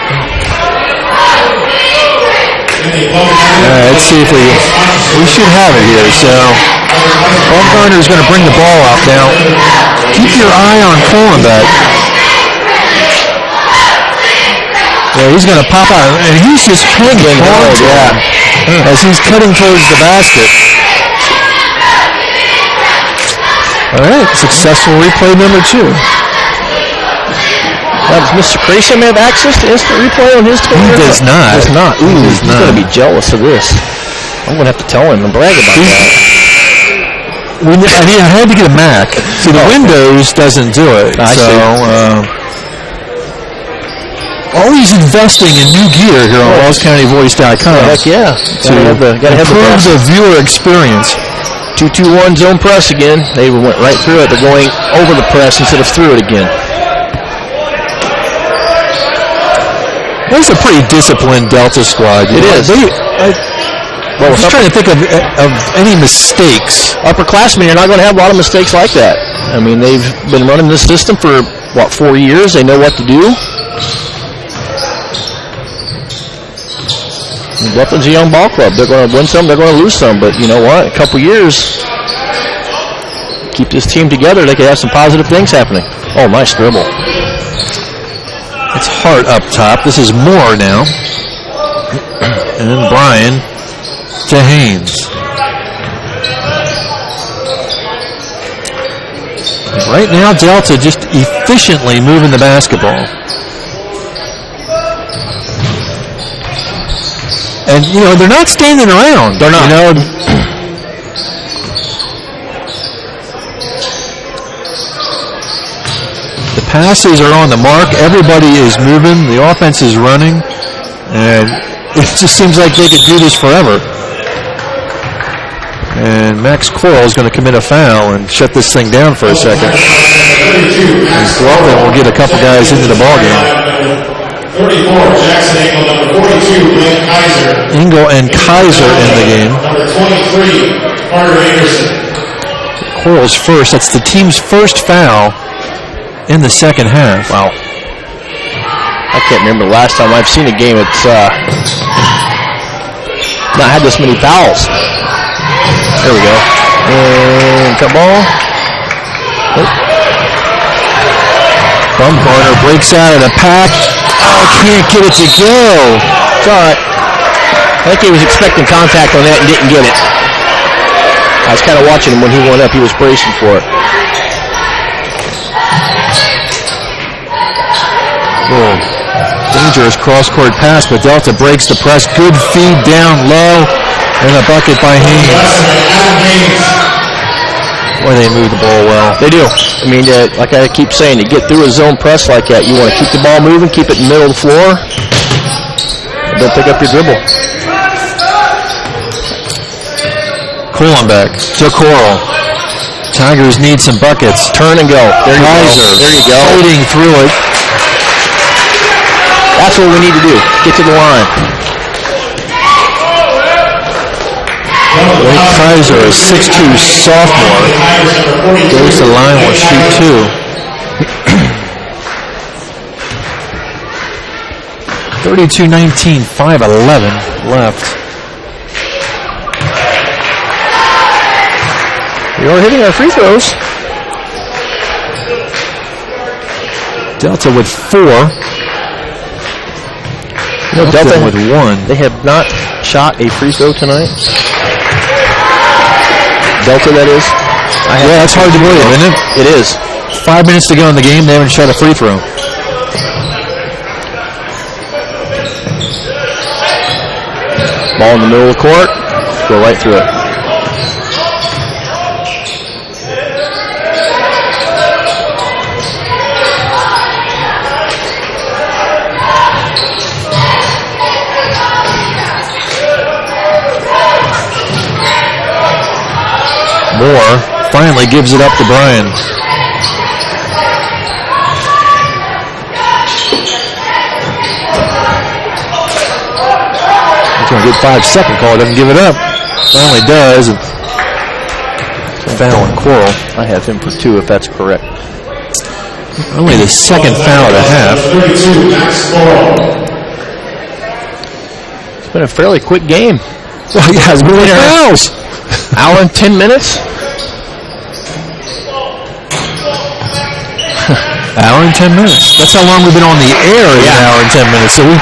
Let's see if we should have it here. So Baumgartner is going to bring the ball up now. Keep your eye on Kohlenbeck. Yeah, he's going to pop out, and he's just hanging on to him as he's cutting towards the basket. All right, successful replay number 2. Does Mr. Grayson have access to instant replay on his Twitter? He does not. Does not. Ooh, he's going to be jealous of this. I'm going to have to tell him and brag about that. I had to get a Mac. See, the Windows doesn't do it. Always investing in new gear here on WellsCountyVoice.com. Heck yeah. To improve the viewer experience. 2-2-1 zone press again. They went right through it. They're going over the press instead of through it again. That's a pretty disciplined Delta squad. It is. I'm just trying to think of any mistakes. Upperclassmen, you're not going to have a lot of mistakes like that. I mean, they've been running this system for, 4 years? They know what to do. Bluffton's a young ball club. They're going to win some, they're going to lose some. But you know what? A couple years, keep this team together, they could have some positive things happening. Oh, nice dribble. It's Hart up top. This is Moore now. And then Brian to Haynes. Right now, Delta just efficiently moving the basketball. And, they're not standing around. They're not. The passes are on the mark. Everybody is moving. The offense is running. And it just seems like they could do this forever. And Max Coyle is going to commit a foul and shut this thing down for a second. And Bluffton will get a couple guys into the ballgame. 34, Jackson Engel. Number 42, Glenn Kaiser. Engel and Kaiser in the game. Number 23, Carter Anderson. Coyle's first. That's the team's first foul in the second half. Wow. I can't remember the last time I've seen a game that's not had this many fouls. There we go. And cut ball. Baumgartner breaks out of the pack. Oh, can't get it to go. It's all right. I think he was expecting contact on that and didn't get it. I was kind of watching him when he went up. He was bracing for it. Oh, dangerous cross-court pass, but Delta breaks the press. Good feed down low. And a bucket by Haynes. Boy, they move the ball well. They do. I mean, like I keep saying, to get through a zone press like that, you want to keep the ball moving, keep it in the middle of the floor. Don't pick up your dribble. Kohlenbeck to Coral. Tigers need some buckets. Turn and go. There you go. There you go. Fighting through it. That's what we need to do. Get to the line. Blake Kaiser, a 6'2 sophomore, goes to the line, will shoot 2. 32-19, 5:11 left. We are hitting our free throws. Delta with 4. Delta with 1. They have not shot a free throw tonight. Delta, that is. Yeah, that's hard to believe, isn't it? It is. 5 minutes to go in the game, they haven't shot a free throw. Ball in the middle of the court. Go right through it. Moore finally gives it up to Brian. He's going to get 5-second call. Doesn't give it up. Finally does. foul on Coral. I have him for 2 if that's correct. Only the second foul of the half. It's been a fairly quick game. Well, yeah, it's been fouls. Hour and 10 minutes. Hour and 10 minutes. That's how long we've been on the air. An hour and 10 minutes. So we've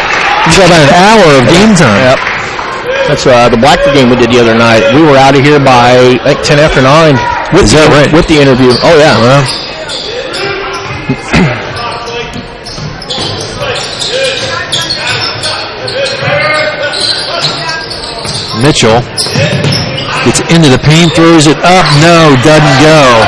got about an hour of game time. Yep. That's the Blackford game we did the other night. We were out of here by, I think, 10 after 9. Is that right? With the interview. Oh, yeah. Well, Mitchell gets into the paint, throws it up. No, doesn't go.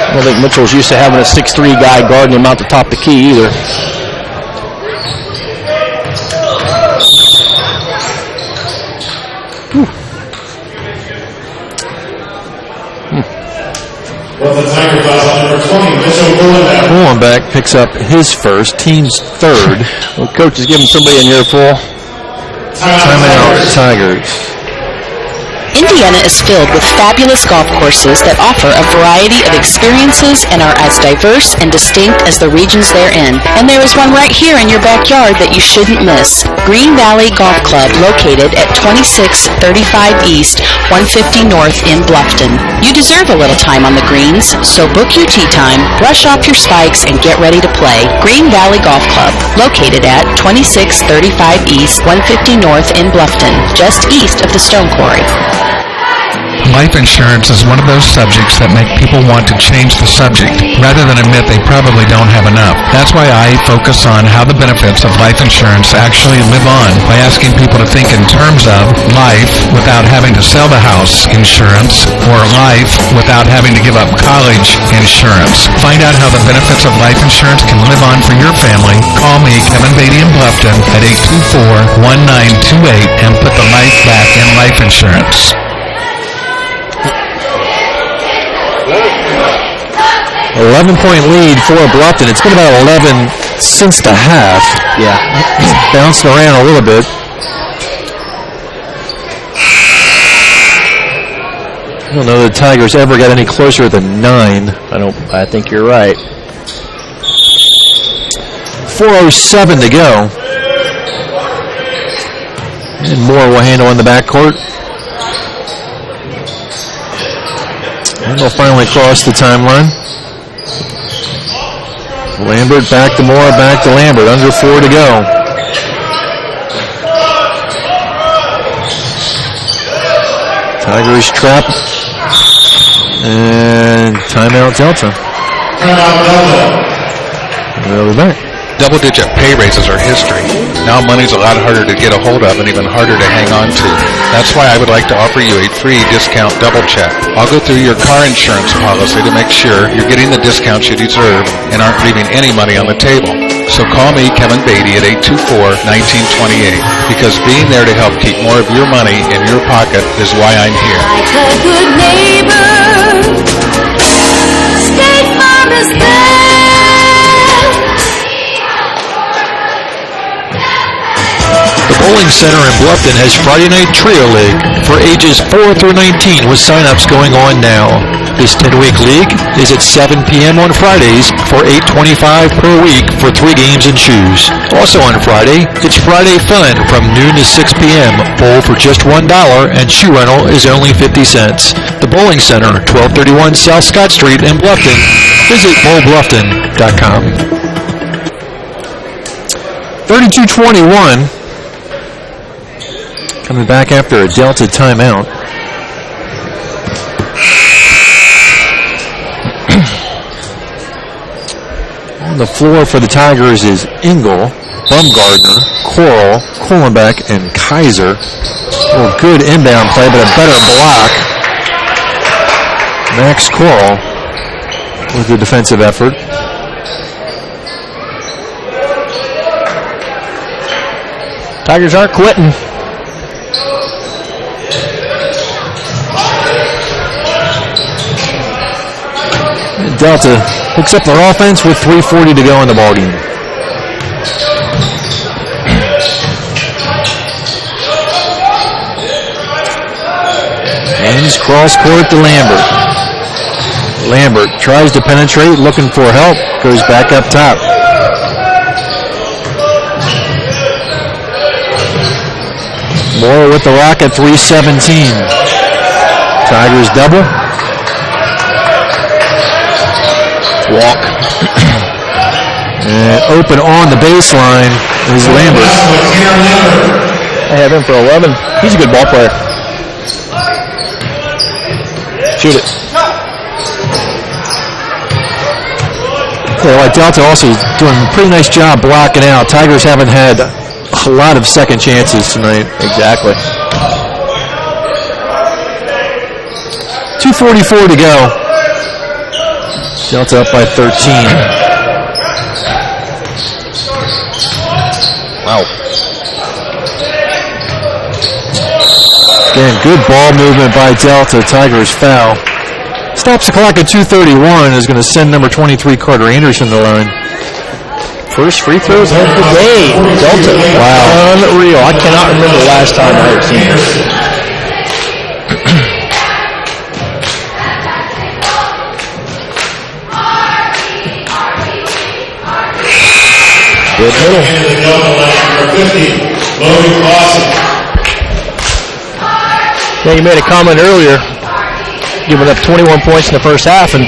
I don't think Mitchell's used to having a 6'3" guy guarding him out the top of the key either. Mullenbeck picks up his first, team's third. Well, coach is giving somebody an earful. Timeout, Tigers. Indiana is filled with fabulous golf courses that offer a variety of experiences and are as diverse and distinct as the regions they're in. And there is one right here in your backyard that you shouldn't miss. Green Valley Golf Club, located at 2635 East, 150 North in Bluffton. You deserve a little time on the greens, so book your tee time, brush off your spikes, and get ready to play. Green Valley Golf Club, located at 2635 East, 150 North in Bluffton, just east of the Stone Quarry. Life insurance is one of those subjects that make people want to change the subject, rather than admit they probably don't have enough. That's why I focus on how the benefits of life insurance actually live on, by asking people to think in terms of life without having to sell the house insurance, or life without having to give up college insurance. Find out how the benefits of life insurance can live on for your family. Call me, Kevin Beatty in Bluffton, at 824-1928 and put the life back in life insurance. 11-point lead for Bluffton. It's been about 11 since the half. Yeah. It's bouncing around a little bit. I don't know that the Tigers ever got any closer than 9. I think you're right. 4:07 to go. And Moore will handle in the backcourt. And they'll finally cross the timeline. Lambert back to Moore, back to Lambert. Under 4 to go. Tigers trap. And timeout Delta. We'll be back. Double-digit pay raises are history. Now money's a lot harder to get a hold of and even harder to hang on to. That's why I would like to offer you a free discount double check. I'll go through your car insurance policy to make sure you're getting the discounts you deserve and aren't leaving any money on the table. So call me, Kevin Beatty, at 824-1928, because being there to help keep more of your money in your pocket is why I'm here. Like a good neighbor, State Farm is there. Bowling Center in Bluffton has Friday Night Trio League for ages 4 through 19 with sign-ups going on now. This 10-week league is at 7 p.m. on Fridays for $8.25 per week for 3 games and shoes. Also on Friday, it's Friday Fun from noon to 6 p.m. Bowl for just $1 and shoe rental is only 50 cents. The Bowling Center, 1231 South Scott Street in Bluffton. Visit bowlbluffton.com. 32-21. Coming back after a Delta timeout. On the floor for the Tigers is Engel, Bumgardner, Coral, Kohlenbeck, and Kaiser. Oh, good inbound play, but a better block. Max Coral with the defensive effort. Tigers aren't quitting. Delta picks up their offense with 3:40 to go in the ballgame. Haynes cross court to Lambert. Lambert tries to penetrate, looking for help, goes back up top. Moore with the rock at 3:17. Tigers double. Walk. And open on the baseline is Lambert. I have him for 11. He's a good ball player. Shoot it. Yeah, like Delta also doing a pretty nice job blocking out. Tigers haven't had a lot of second chances tonight. Exactly. 2:44 to go. Delta up by 13. Wow. Again, good ball movement by Delta. Tigers foul. Stops the clock at 2:31. Is going to send number 23 Carter Anderson to the line. First free throws of the day. Delta. Wow. Unreal. I cannot remember the last time I have seen this. Good middle. Yeah, you made a comment earlier, giving up 21 points in the first half and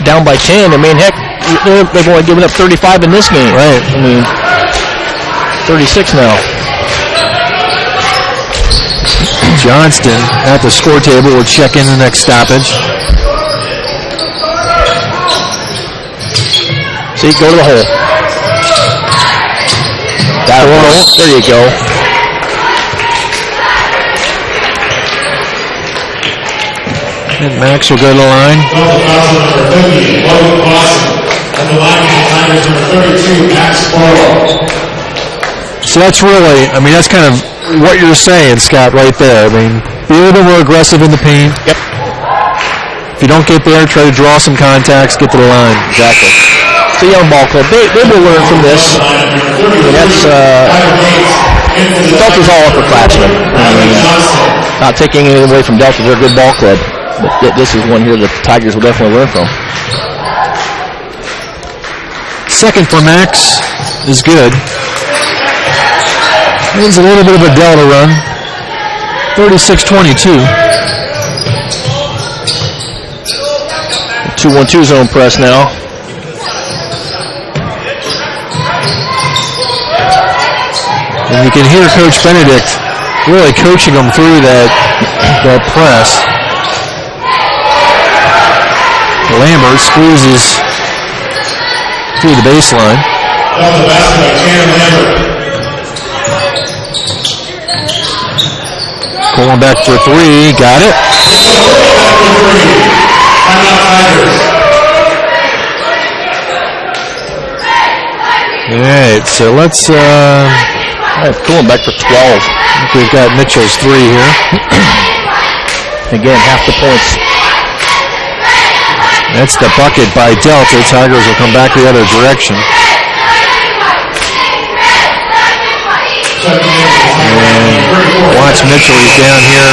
down by 10. I mean, heck, they've only given up 35 in this game. Right. I mean, 36 now. Johnston at the score table will check in the next stoppage. See, go to the hole. That hole. There you go. And Max will go to the line. So that's really, I mean, that's kind of what you're saying, Scott, right there. I mean, be a little more aggressive in the paint. Yep. If you don't get there, try to draw some contacts, get to the line. Exactly. It's a young ball club. They will learn from this. And that's, Delta's all upperclassmen. I mean, not taking anything away from Delta. They're a good ball club. But this is one here that the Tigers will definitely learn from. Second for Max is good. Means a little bit of a Delta run. 36-22. 2-1-2 zone press now. And you can hear Coach Benedict really coaching them through that press. Lambert squeezes through the baseline. Pulling back for three, got it. All right, so let's pulling back for 12. I think we've got Mitchell's three here. Again, half the points. That's the bucket by Delta. Tigers will come back the other direction. And watch Mitchell, he's down here.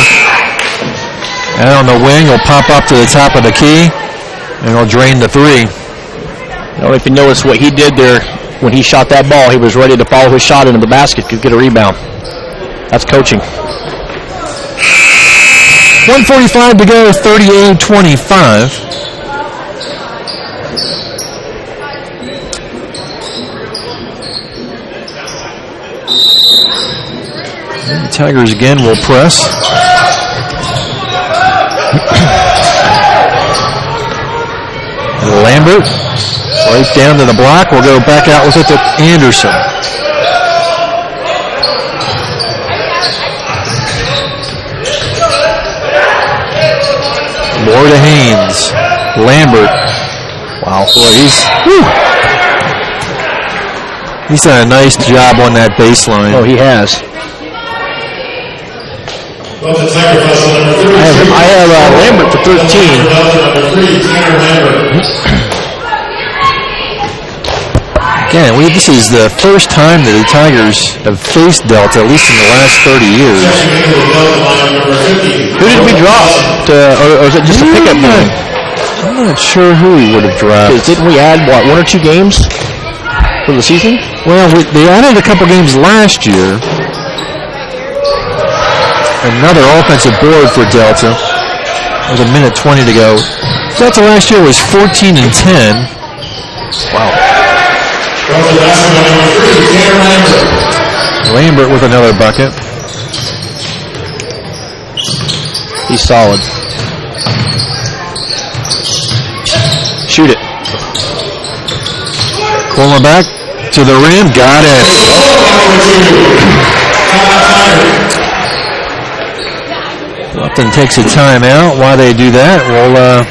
And on the wing, he'll pop up to the top of the key, and he'll drain the three. I don't know if you noticed what he did there when he shot that ball. He was ready to follow his shot into the basket, could get a rebound. That's coaching. 1:45 to go, 38-25. The Tigers again will press. Lambert right down to the block. We'll go back out with it to Anderson. More to Haynes. Lambert. Wow, boy, he's done a nice job on that baseline. Oh, he has. I have Lambert for 13. Again, this is the first time that the Tigers have faced Delta, at least in the last 30 years. Who did we drop? Or was it just a pickup game? I'm not sure who we would have dropped. Didn't we add, what, 1 or 2 games for the season? Well, they added a couple games last year. Another offensive board for Delta. With a minute 20 to go. Delta last year was 14-10. Wow. Lambert with another bucket. He's solid. Shoot it. Pulling back to the rim. Got it. Bluffton takes a timeout. While they do that, we'll go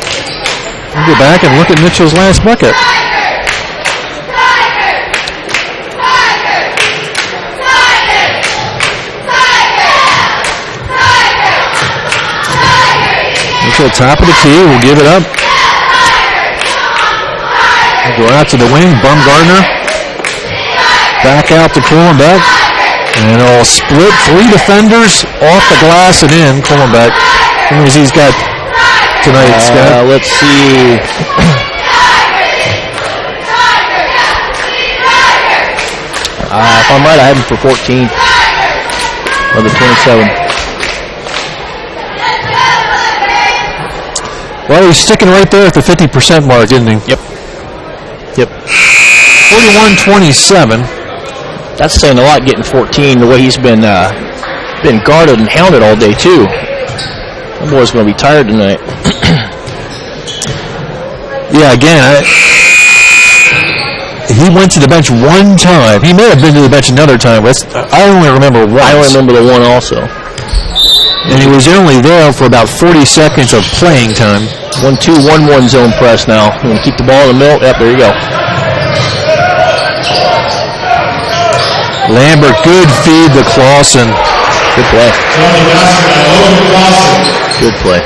back and look at Mitchell's last bucket. Mitchell, top of the key, will give it up. Go out to the wing, Bumgardner. Back out to Colenbeck. And it'll split 3 defenders off the glass and in. Colenbeck. How many he's got tonight, Scott? Let's see. If I'm right, I had him for 14. Of the 27. Well, he's sticking right there at the 50% mark, isn't he? Yep. 41-27. That's saying a lot, getting 14, the way he's been guarded and hounded all day, too. That boy's going to be tired tonight. Yeah, again, he went to the bench one time. He may have been to the bench another time. But I only remember once. I only remember the one also. And he was only there for about 40 seconds of playing time. 1-2, 1-1 zone press now. You want to keep the ball in the middle? Yep, there you go. Lambert, good feed to Clausen. Good play. Good play.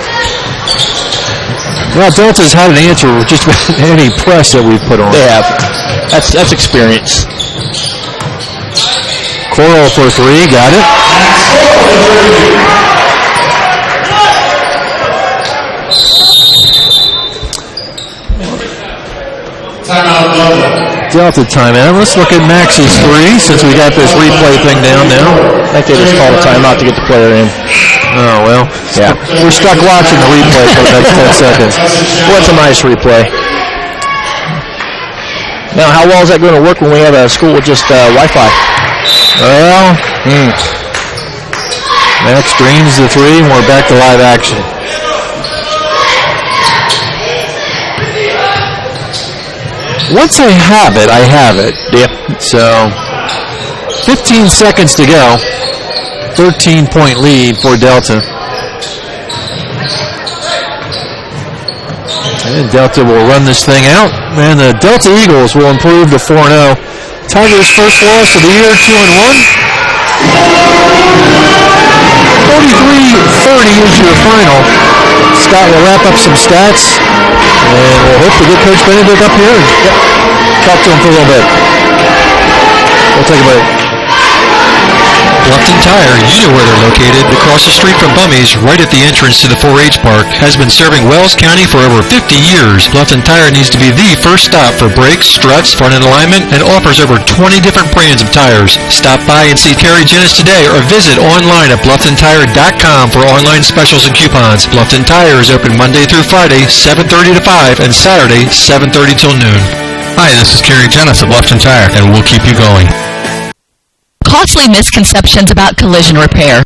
Well, Delta's had an answer with just any press that we've put on. They have. That's experience. Coral for 3, got it. Delta timeout. Let's look at Max's 3 since we got this replay thing down now. I think they just called a timeout to get the player in. Oh, well. Yeah. We're stuck watching the replay for the next 10 seconds. Well, it's a nice replay. Now, how well is that going to work when we have a school with just Wi-Fi? Well, Max drains the 3 and we're back to live action. Once I have it, I have it. Yep. So, 15 seconds to go. 13-point lead for Delta. And Delta will run this thing out. And the Delta Eagles will improve to 4-0. Tigers' first loss of the year, 2-1. 43-30 is your final. Scott will wrap up some stats. And we'll hope to get Coach Benedict up here and talk to him for a little bit. We'll take a break. Bluffton Tire, you know where they're located, across the street from Bummy's, right at the entrance to the 4-H Park, has been serving Wells County for over 50 years. Bluffton Tire needs to be the first stop for brakes, struts, front end alignment, and offers over 20 different brands of tires. Stop by and see Terry Jennis today or visit online at BlufftonTire.com for online specials and coupons. Bluffton Tire is open Monday through Friday, 7:30 to 5, and Saturday, 7:30 till noon. Hi, this is Terry Jennis at Bluffton Tire, and we'll keep you going. Costly misconceptions about collision repair.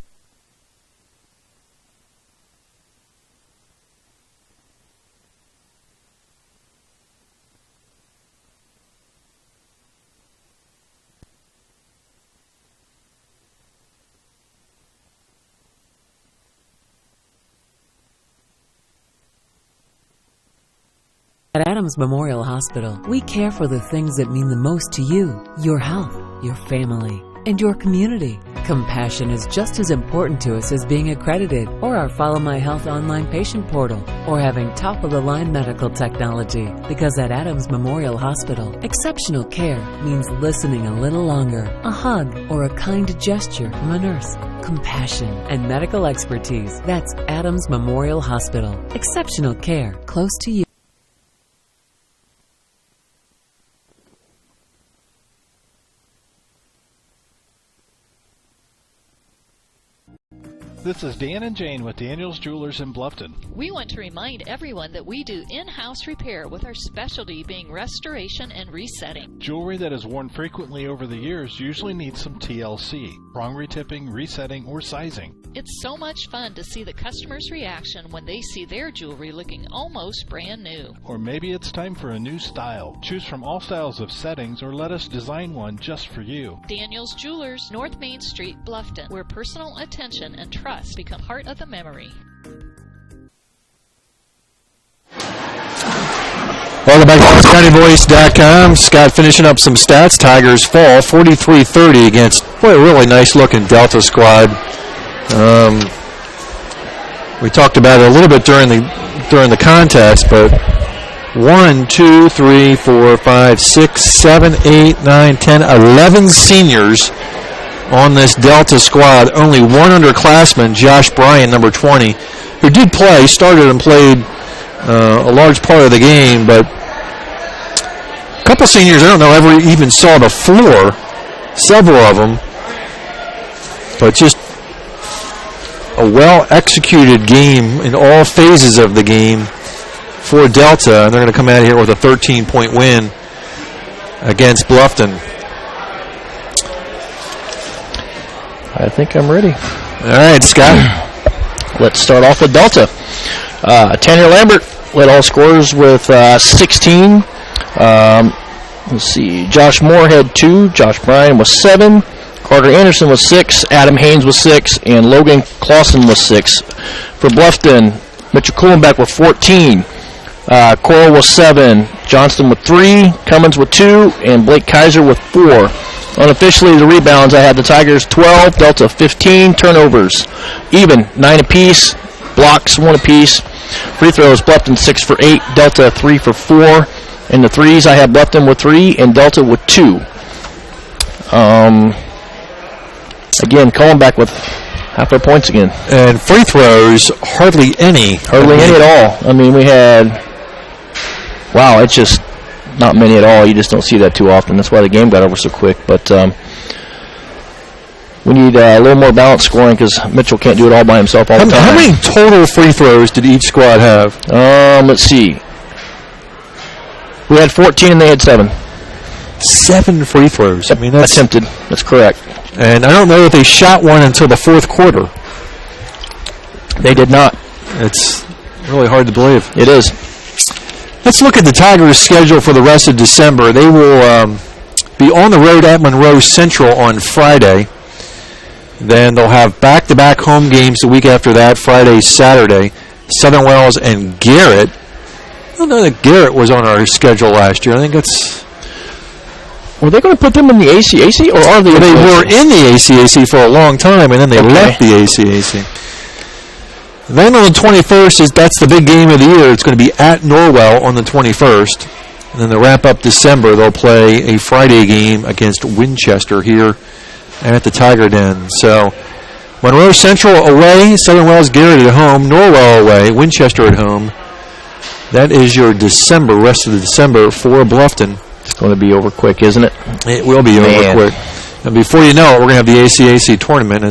At Adams Memorial Hospital, we care for the things that mean the most to you, your health, your family, and your community. Compassion is just as important to us as being accredited, or our Follow My Health online patient portal, or having top-of-the-line medical technology. Because at Adams Memorial Hospital, exceptional care means listening a little longer, a hug, or a kind gesture from a nurse. Compassion and medical expertise. That's Adams Memorial Hospital. Exceptional care close to you. This is Dan and Jane with Daniel's Jewelers in Bluffton. We want to remind everyone that we do in-house repair with our specialty being restoration and resetting. Jewelry that is worn frequently over the years usually needs some TLC, prong retipping, resetting, or sizing. It's so much fun to see the customer's reaction when they see their jewelry looking almost brand new. Or maybe it's time for a new style. Choose from all styles of settings or let us design one just for you. Daniel's Jewelers, North Main Street, Bluffton, where personal attention and trust become part of the memory. Welcome back to ScottyVoice.com. Scott finishing up some stats. Tigers fall 43-30 against a really nice-looking Delta squad. We talked about it a little bit during the contest, but 1, 2, 3, 4, 5, 6, 7, 8, 9, 10, 11 seniors on this Delta squad. Only one underclassman, Josh Bryan, number 20, who did play, started and played a large part of the game, but a couple seniors I don't know ever even saw the floor, several of them, but just a well-executed game in all phases of the game for Delta, and they're going to come out of here with a 13-point win against Bluffton. I think I'm ready. All right, Scott. Let's start off with Delta. Tanner Lambert led all scorers with 16. Let's see. Josh Moore had 2. Josh Bryan was 7. Carter Anderson was 6. Adam Haynes was 6. And Logan Clausen was 6. For Bluffton, Mitchell Kuhlenbeck with 14. Coral was 7. Johnston with 3. Cummins with 2. And Blake Kaiser with 4. Unofficially, the rebounds, I had the Tigers 12, Delta 15, turnovers even, 9 apiece, blocks 1 apiece, free throws, Bluffton 6 for 8, Delta 3 for 4, and the threes, I had Bluffton with 3 and Delta with 2. Again, calling back with half their points again. And free throws, hardly any. Hardly any at all. I mean, we had, wow, it's just not many at all. You just don't see that too often. That's why the game got over so quick. But we need a little more balanced scoring because Mitchell can't do it all by himself all the time. How many total free throws did each squad have? Let's see. We had 14 and they had 7. 7 free throws. I mean, that's attempted. That's correct. And I don't know if they shot one until the fourth quarter. They did not. It's really hard to believe. It is. Let's look at the Tigers' schedule for the rest of December. They will be on the road at Monroe Central on Friday. Then they'll have back-to-back home games the week after that, Friday, Saturday. Southern Wells and Garrett. I don't know that Garrett was on our schedule last year. I think that's... Were they going to put them in the ACAC, or are they? They were in the ACAC for a long time, and then they left the ACAC. Then on the 21st, that's the big game of the year. It's going to be at Norwell on the 21st. And then to wrap up December, they'll play a Friday game against Winchester here at the Tiger Den. So Monroe Central away, Southern Wells Garrett at home, Norwell away, Winchester at home. That is your December, rest of the December for Bluffton. It's going to be over quick, isn't it? It will be over quick. And before you know it, we're going to have the ACAC tournament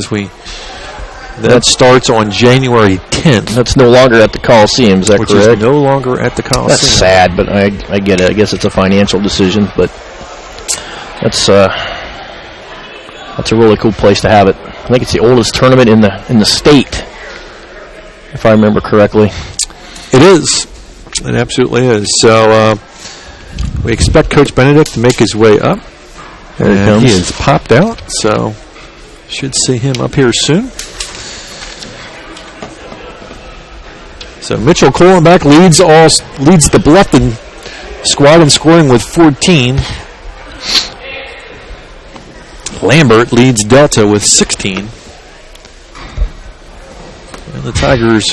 that starts on January 10th. That's no longer at the Coliseum, is that correct? Which is no longer at the Coliseum. That's sad, but I get it. I guess it's a financial decision, but that's a really cool place to have it. I think it's the oldest tournament in the state, if I remember correctly. It is. It absolutely is. So we expect Coach Benedict to make his way up. There he comes. He has popped out, so should see him up here soon. So Mitchell Kohlenbeck leads the Bluffton squad in scoring with 14. Lambert leads Delta with 16. And the Tigers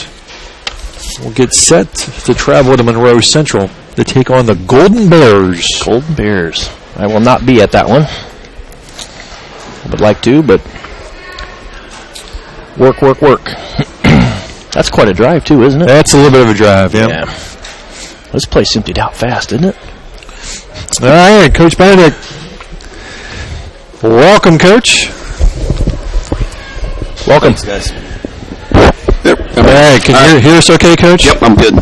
will get set to travel to Monroe Central to take on the Golden Bears. Golden Bears. I will not be at that one. I would like to, but work. That's quite a drive, too, isn't it? That's a little bit of a drive, yeah. This place emptied out fast, isn't it? All right, Coach Benedict. Welcome, Coach. Welcome. Thanks, guys. Yep. All right, can you hear us okay, Coach? Yep, I'm good.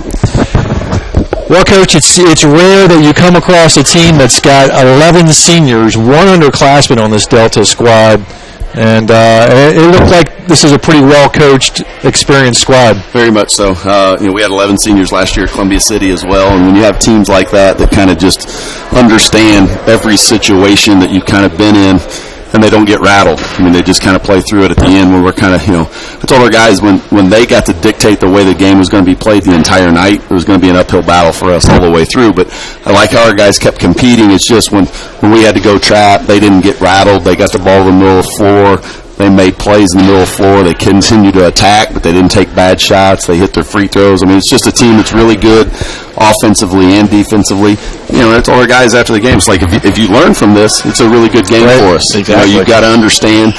Well, Coach, it's rare that you come across a team that's got 11 seniors, one underclassman on this Delta squad, and it looked like this is a pretty well-coached, experienced squad. Very much so. We had 11 seniors last year at Columbia City as well, and when you have teams like that kind of just understand every situation that you've kind of been in, and they don't get rattled. I mean, they just kind of play through it at the end when we're kind of, I told our guys when they got to dictate the way the game was going to be played the entire night, it was going to be an uphill battle for us all the way through. But I like how our guys kept competing. It's just when we had to go trap, they didn't get rattled. They got the ball in the middle of the floor. They made plays in the middle of the floor. They continued to attack, but they didn't take bad shots. They hit their free throws. I mean, it's just a team that's really good offensively and defensively. I told our guys after the game, it's like if you learn from this, it's a really good game for us. Exactly. You've got to understand,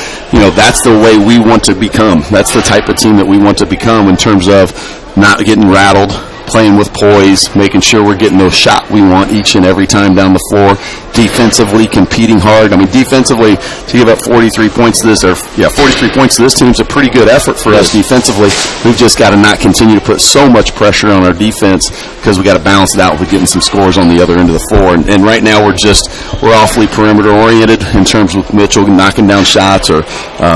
that's the way we want to become. That's the type of team that we want to become in terms of not getting rattled, playing with poise, making sure we're getting those shots we want each and every time down the floor. Defensively, competing hard. I mean, defensively, to give up 43 points to this, 43 points to this team's a pretty good effort for us defensively. We've just got to not continue to put so much pressure on our defense because we got to balance it out with getting some scores on the other end of the floor. And right now we're awfully perimeter oriented in terms of Mitchell knocking down shots, or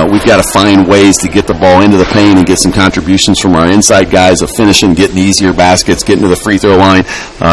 we've got to find ways to get the ball into the paint and get some contributions from our inside guys of finishing, getting easier baskets, getting to the free throw line.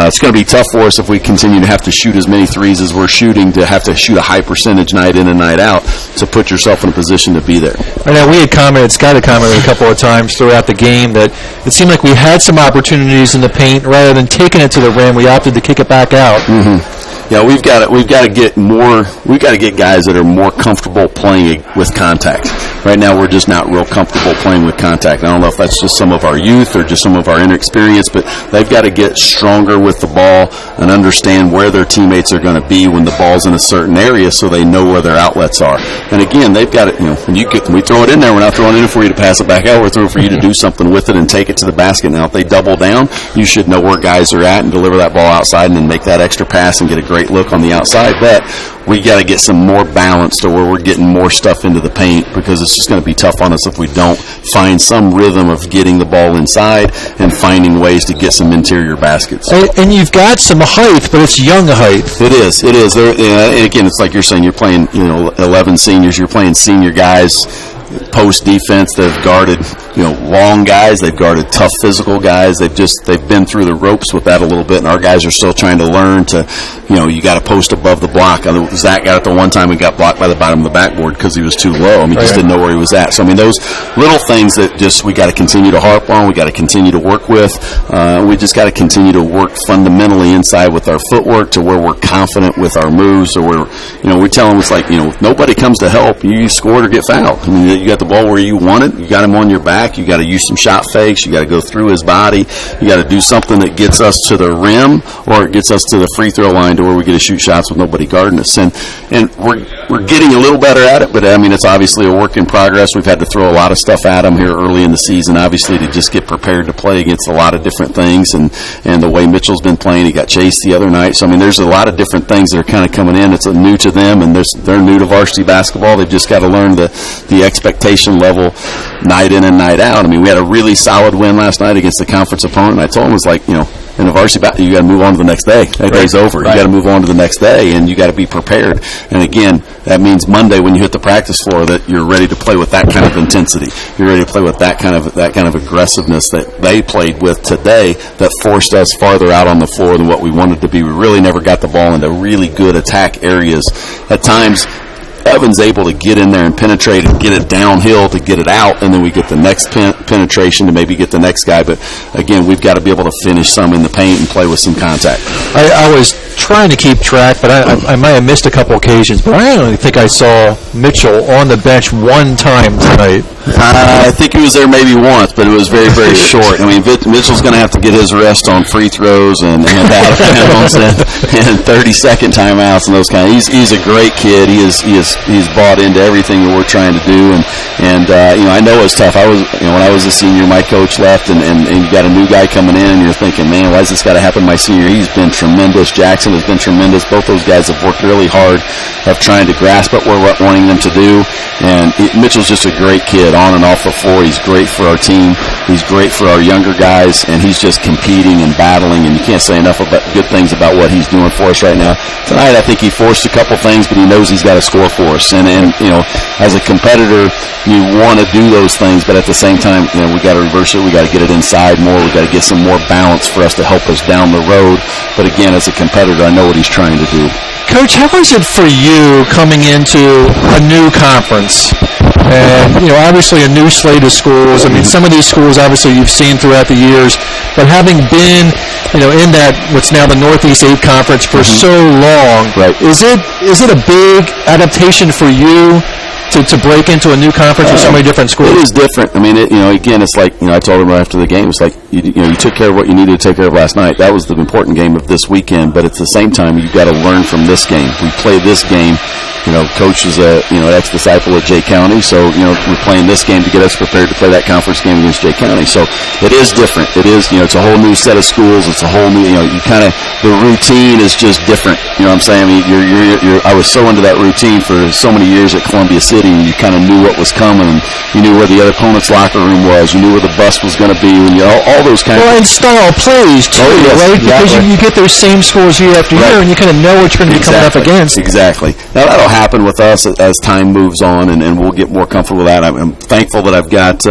It's going to be tough for us if we continue to have to shoot as many threes as we're shooting, to have to shoot a high percentage night in and night out to put yourself in a position to be there. I know Scott had commented a couple of times throughout the game that it seemed like we had some opportunities in the paint. Rather than taking it to the rim, we opted to kick it back out. Mm-hmm. Yeah, we've got to get more. We've got to get guys that are more comfortable playing with contact. Right now, we're just not real comfortable playing with contact. I don't know if that's just some of our youth or just some of our inexperience, but they've got to get stronger with the ball and understand where their teammates are going to be when the ball's in a certain area, so they know where their outlets are. And again, they've got it. When we throw it in there, we're not throwing it in for you to pass it back out. We're throwing it for you to do something with it and take it to the basket. Now, if they double down, you should know where guys are at and deliver that ball outside and then make that extra pass and get a great look on the outside. But we got to get some more balance to where we're getting more stuff into the paint, because it's just going to be tough on us if we don't find some rhythm of getting the ball inside and finding ways to get some interior baskets. And you've got some height, but it's young height. It is. And again, it's like you're saying, you're playing 11 seniors, you're playing senior guys. Post defense, they've guarded long guys, they've guarded tough physical guys. They've been through the ropes with that a little bit, and our guys are still trying to learn to you got to post above the block. Zach got it the one time and got blocked by the bottom of the backboard because he was too low. He just didn't know where he was at. So those little things that we got to continue to harp on, we got to continue to work with. We just got to continue to work fundamentally inside with our footwork to where we're confident with our moves, or we're telling them, it's like, if nobody comes to help, you score or get fouled. You got the ball where you want it, you got him on your back, you got to use some shot fakes, you got to go through his body, you got to do something that gets us to the rim, or it gets us to the free throw line to where we get to shoot shots with nobody guarding us. And we're getting a little better at it, but it's obviously a work in progress. We've had to throw a lot of stuff at them here early in the season, obviously, to just get prepared to play against a lot of different things, and the way Mitchell's been playing, he got chased the other night. So there's a lot of different things that are kind of coming in. It's new to them, and they're new to varsity basketball. They've just got to learn the expectation level night in and night out. We had a really solid win last night against the conference opponent, and I told them, it's like, in a varsity battle, you got to move on to the next day. That day's over. You got to move on to the next day, and you got to be prepared. And again, that means Monday when you hit the practice floor that you're ready to play with that kind of intensity. You're ready to play with that kind of aggressiveness that they played with today, that forced us farther out on the floor than what we wanted to be. We really never got the ball into really good attack areas. At times, Kevin's able to get in there and penetrate and get it downhill to get it out, and then we get the next penetration to maybe get the next guy. But again, we've got to be able to finish some in the paint and play with some contact. I was trying to keep track, but I might have missed a couple occasions, but I don't think I saw Mitchell on the bench one time tonight. I think he was there maybe once, but it was very, very short. I mean, Mitchell's going to have to get his rest on free throws and out of bounds and 30-second timeouts and those kind of. He's a great kid. He's bought into everything that we're trying to do, and I know it's tough. When I was a senior, my coach left, and you got a new guy coming in, and you're thinking, man, why has this got to happen my senior? He's been tremendous. Jackson has been tremendous. Both those guys have worked really hard of trying to grasp what we're wanting them to do, and Mitchell's just a great kid on and off the floor. He's great for our team. He's great for our younger guys, and he's just competing and battling, and you can't say enough about good things about what he's doing for us right now. Tonight, I think he forced a couple things, but he knows he's got to score for us. And as a competitor, you want to do those things, but at the same time, we got to reverse it. We got to get it inside more. We got to get some more balance for us to help us down the road. But again, as a competitor, I know what he's trying to do. Coach, how is it for you coming into a new conference? And, obviously a new slate of schools. I mean, some of these schools, obviously, you've seen throughout the years. But having been, in that what's now the Northeast 8 Conference for so long, right. Is it a big adaptation for you to break into a new conference with so many different schools? It is different. I mean, again, it's like, I told him right after the game, it's like, you took care of what you needed to take care of last night. That was the important game of this weekend, but at the same time, you've got to learn from this game. We play this game. Coach is a, ex-disciple of Jay County, so, we're playing this game to get us prepared to play that conference game against Jay County. So it is different. It is, it's a whole new set of schools. It's a whole new, the routine is just different. You know what I'm saying? I mean, I was so into that routine for so many years at Columbia City, and you kind of knew what was coming, and you knew where the other opponent's locker room was. You knew where the bus was going to be, and all those kind of. Well, and style plays too, right? Because you get those same scores year after year, and you kind of know what you're going to be coming up against. Exactly. Now that'll happen with us as time moves on, and we'll get more comfortable with that. I'm thankful that I've got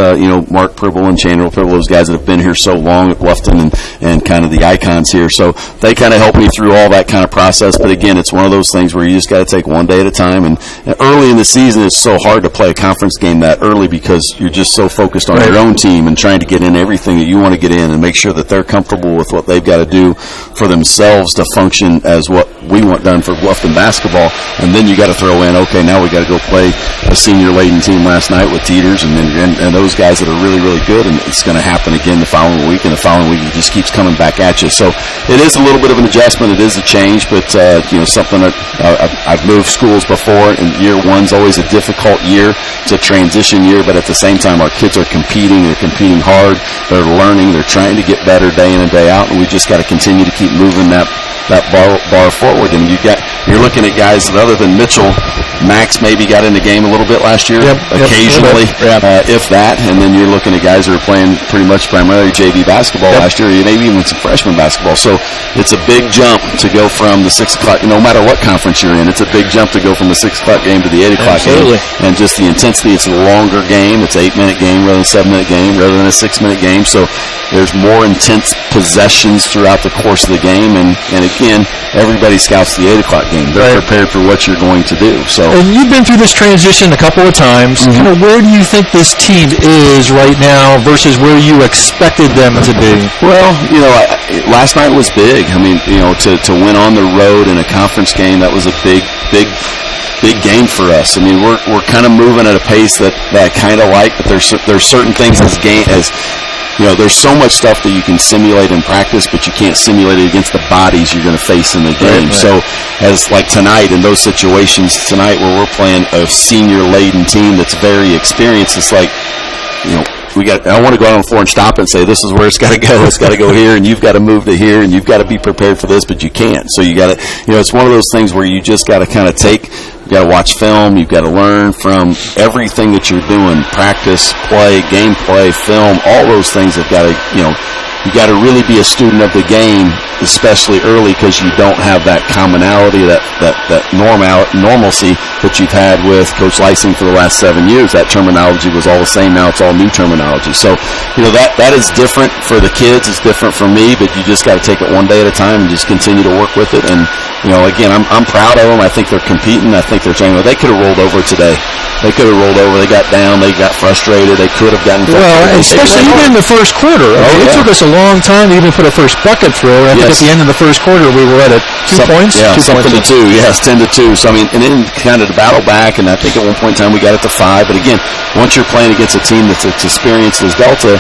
Mark Pribble and Chandler Pribble, those guys that have been here so long at Bluffton and kind of the icons here. So they kind of help me through all that kind of process. But again, it's one of those things where you just got to take one day at a time. And early in the season, it's so hard to play a conference game that early because you're just so focused on your own team and trying to get in everything that you want to get in and make sure that they're comfortable with what they've got to do for themselves to function as what we want done for Bluffton basketball. And then you got to throw in, okay, now we got to go play a senior-laden team last night with Teeters and those guys that are really, really good, and it's going to happen again the following week, and the following week it just keeps coming back at you. So it is a little bit of an adjustment. It is a change, but something that I've moved schools before, and year one's always a difficult year. It's a transition year, but at the same time, our kids are competing. They're competing hard. They're learning. They're trying to get better day in and day out, and we just got to continue to keep moving that bar forward. And you're looking at guys that other than Mitchell, Max maybe got in the game a little bit last year, occasionally, if that. And then you're looking at guys who are playing pretty much primarily JV basketball last year, maybe even some freshman basketball. So it's a big jump to go from the 6 o'clock, no matter what conference you're in, it's a big jump to go from the 6 o'clock game to the 8 o'clock game. And just the intensity, it's a longer game. It's an 8-minute game rather than a 7-minute game, rather than a 6-minute game. So there's more intense possessions throughout the course of the game. And again, everybody scouts the 8 o'clock game. They're prepared for what you're going to do. So, and you've been through this transition a couple of times. Kind of where do you think this team is right now versus where you expected them to be? Well, last night was big. I mean, to win on the road in a conference game, that was a big game for us. I mean, we're kind of moving at a pace that I kind of like, but there's certain things there's so much stuff that you can simulate in practice, but you can't simulate it against the bodies you're going to face in the game. Right. So, as like tonight, in those situations tonight where we're playing a senior-laden team that's very experienced, it's like, I want to go out on the floor and stop it and say, this is where it's got to go. It's got to go here, and you've got to move to here, and you've got to be prepared for this, but you can't. So you got to, it's one of those things where you just got to kind of you got to watch film. You've got to learn from everything that you're doing, practice, play, gameplay, film, all those things have got to, you got to really be a student of the game especially early, because you don't have that commonality, that normalcy that you've had with Coach Lysing for the last 7 years. That terminology was all the same. Now it's all new terminology. So, that is different for the kids. It's different for me, but you just got to take it one day at a time and just continue to work with it. And, again, I'm proud of them. I think they're competing. I think they're saying, they could have rolled over today. They could have rolled over. They got down. They got frustrated. They could have gotten frustrated. Well, especially even in the first quarter. It took us a long time to even put a first bucket through. I think at the end of the first quarter, we were at 2 points. Yeah, 2 something points. to 2. Yes, 10-2. So, and then kind of to battle back, and I think at one point in time we got it to 5. But again, once you're playing against a team that's experienced as Delta,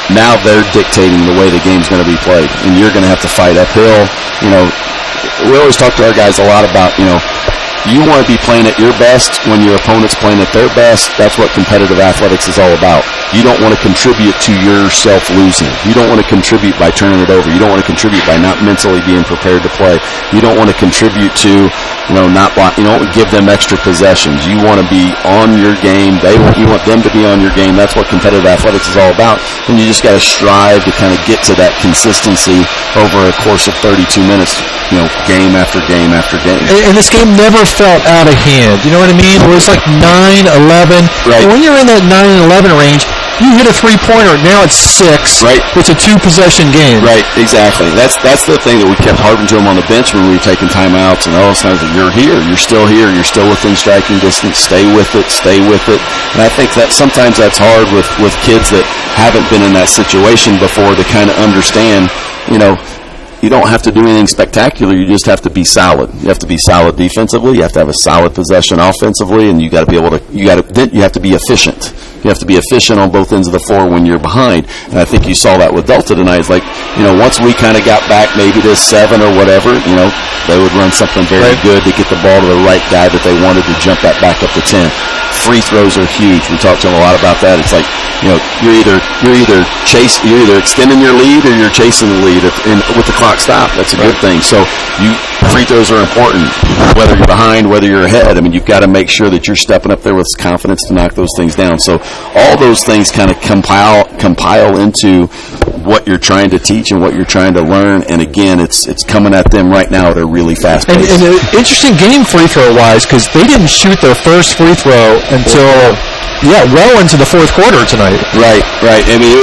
now they're dictating the way the game's going to be played, and you're going to have to fight uphill. We always talk to our guys a lot about, you want to be playing at your best when your opponent's playing at their best. That's what competitive athletics is all about. You don't want to contribute to yourself losing. You don't want to contribute by turning it over. You don't want to contribute by not mentally being prepared to play. You don't want to contribute to, not block. You don't give them extra possessions. You want to be on your game. You want them to be on your game. That's what competitive athletics is all about. And you just got to strive to kind of get to that consistency over a course of 32 minutes, game after game after game. And this game never felt out of hand. You know what I mean? It was like 9-11. Right. And when you're in that 9-11 range, you hit a three-pointer. Now it's 6. Right. It's a 2-possession game. Right. Exactly. That's the thing that we kept harping to them on the bench when we were taking timeouts and all those times. That you're here. You're still here. You're still within striking distance. Stay with it. Stay with it. And I think that sometimes that's hard with kids that haven't been in that situation before to kind of understand. You don't have to do anything spectacular. You just have to be solid. You have to be solid defensively. You have to have a solid possession offensively, and you got to be able to. You have to be efficient. You have to be efficient on both ends of the floor when you're behind. And I think you saw that with Delta tonight. It's like, once we kind of got back maybe to 7 or whatever, they would run something very good to get the ball to the right guy that they wanted to jump that back up to 10. Free throws are huge. We talked to them a lot about that. It's like, you're either extending your lead or you're chasing the lead with the clock stopped. That's a good thing. So free throws are important, whether you're behind, whether you're ahead. I mean, you've got to make sure that you're stepping up there with confidence to knock those things down. So all those things kind of compile into what you're trying to teach and what you're trying to learn. And again, it's coming at them right now at a really fast pace. And an interesting game free throw wise, because they didn't shoot their first free throw until well into the fourth quarter tonight. Right. I mean, it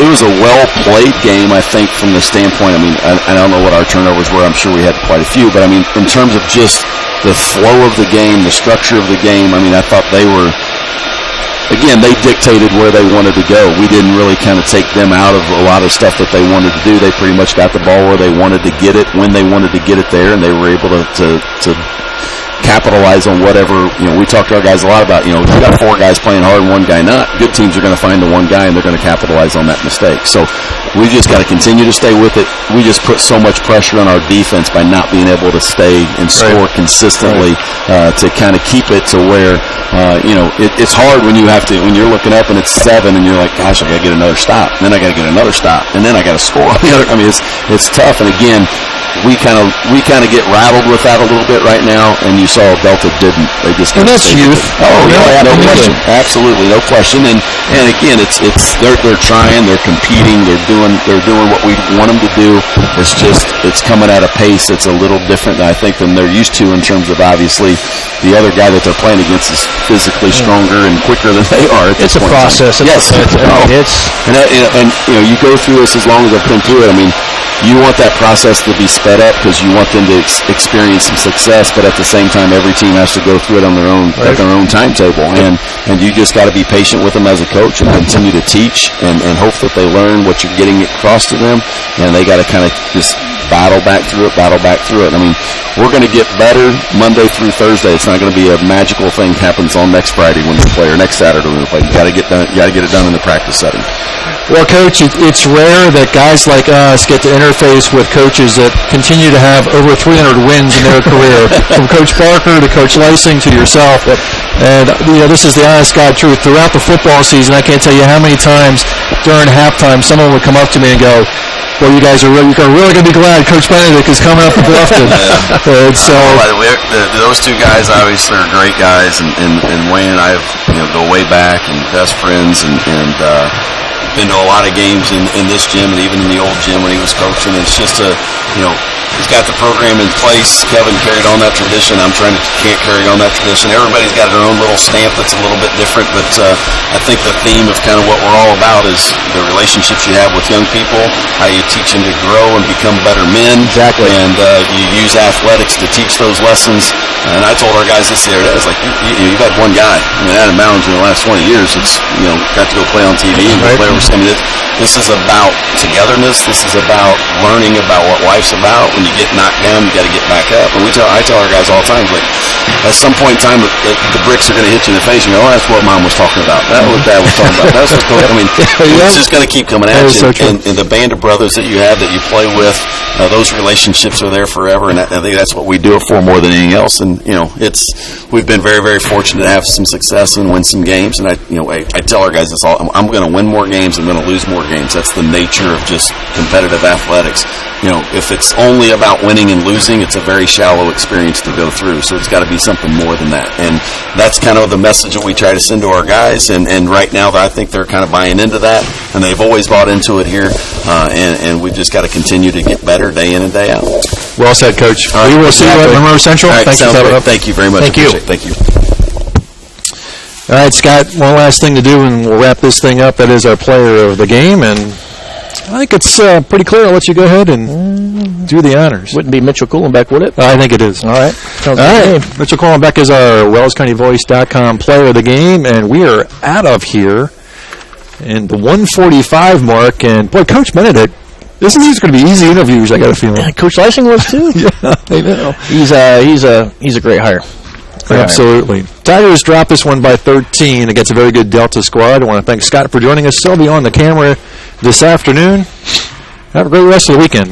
was a well played game. I think from the standpoint. I mean, I don't know what our turnovers were. I'm sure we had quite a few, but I mean, in terms of just the flow of the game, the structure of the game. I mean, I thought they were. Again, they dictated where they wanted to go. We didn't really kind of take them out of a lot of stuff that they wanted to do. They pretty much got the ball where they wanted to get it, when they wanted to get it there, and they were able to capitalize on whatever. We talk to our guys a lot about, you got 4 guys playing hard and 1 guy not. Good teams are going to find the 1 guy, and they're going to capitalize on that mistake. So we just got to continue to stay with it. We just put so much pressure on our defense by not being able to stay and score consistently to kind of keep it to where, it's hard when you're looking up and it's 7 and you're like, gosh, I got to get another stop. And then I got to get another stop. And then I got to score. I mean, it's tough. And again, we kind of get rattled with that a little bit right now, and you saw Delta didn't. They just and that's youth. Oh yeah, no question. Absolutely, no question. And again, they're trying, they're competing, they're doing what we want them to do. It's coming at a pace that's a little different, I think, than they're used to in terms of obviously the other guy that they're playing against is physically stronger and quicker than they are. It's a process. Yes, you go through this as long as I've been through it. I mean, you want that process to be sped up because you want them to experience some success, but at the same time, every team has to go through it on their own at their own timetable. And you just got to be patient with them as a coach and continue to teach and hope that they learn what you're getting across to them. And they got to kind of just battle back through it. I mean, we're going to get better Monday through Thursday. It's not going to be a magical thing happens on next Friday when we play or next Saturday when we play. You got to get it done in the practice setting. Well, Coach, it's rare that guys like us get to interface with coaches that continue to have over 300 wins in their career, from Coach Barker to Coach Lysing to yourself. And this is the honest God truth. Throughout the football season, I can't tell you how many times during halftime someone would come up to me and go, well, you guys are really going to be glad Coach Benedict is coming up to Bluffton. Those 2 guys obviously are great guys, and Wayne and I have go way back and best friends, and been to a lot of games in this gym and even in the old gym when he was coaching. It's just he's got the program in place. Kevin carried on that tradition. I'm trying to carry on that tradition. Everybody's got their own little stamp that's a little bit different, but I think the theme of kind of what we're all about is the relationships you have with young people, how you teach them to grow and become better men. Exactly. And you use athletics to teach those lessons. And I told our guys this the other day, I was like, you've had one guy, Adam Mounds, in the last 20 years that's got to go play on TV and go play overseas. I mean, this is about togetherness. This is about learning about what life's about. When you get knocked down, you got to get back up. And I tell our guys all the time, like, at some point in time, the bricks are going to hit you in the face. And you go, oh, that's what Mom was talking about. That's what Dad was talking about. That's what I mean, it's just going to keep coming at you. And the band of brothers that you have that you play with, those relationships are there forever. And I think that's what we do it for more than anything else. And we've been very, very fortunate to have some success and win some games. And I tell our guys this all: I'm going to win more games. I'm going to lose more games. That's the nature of just competitive athletics. If it's only about winning and losing, it's a very shallow experience to go through. So it's got to be something more than that. And that's kind of the message that we try to send to our guys. And right now, I think they're kind of buying into that, and they've always bought into it here. And we've just got to continue to get better day in and day out. Well said, Coach. We will see you at Monroe Central. All right, thank you very much. Thank you. Thank you. All right, Scott, one last thing to do, and we'll wrap this thing up. That is our player of the game, and I think it's pretty clear. I'll let you go ahead and do the honors. Wouldn't be Mitchell Kuhlenbeck, would it? I think it is. All right. All right. Mitchell Kuhlenbeck is our WellsCountyVoice.com player of the game, and we are out of here in the 1:45 mark. And, boy, Coach Benedict, this is going to be easy interviews, I got a feeling. Yeah, Coach Leising was, too. Yeah, I know. He's a great hire. Absolutely. Tigers drop this one by 13 against a very good Delta squad. I want to thank Scott for joining us. He'll be on the camera this afternoon. Have a great rest of the weekend.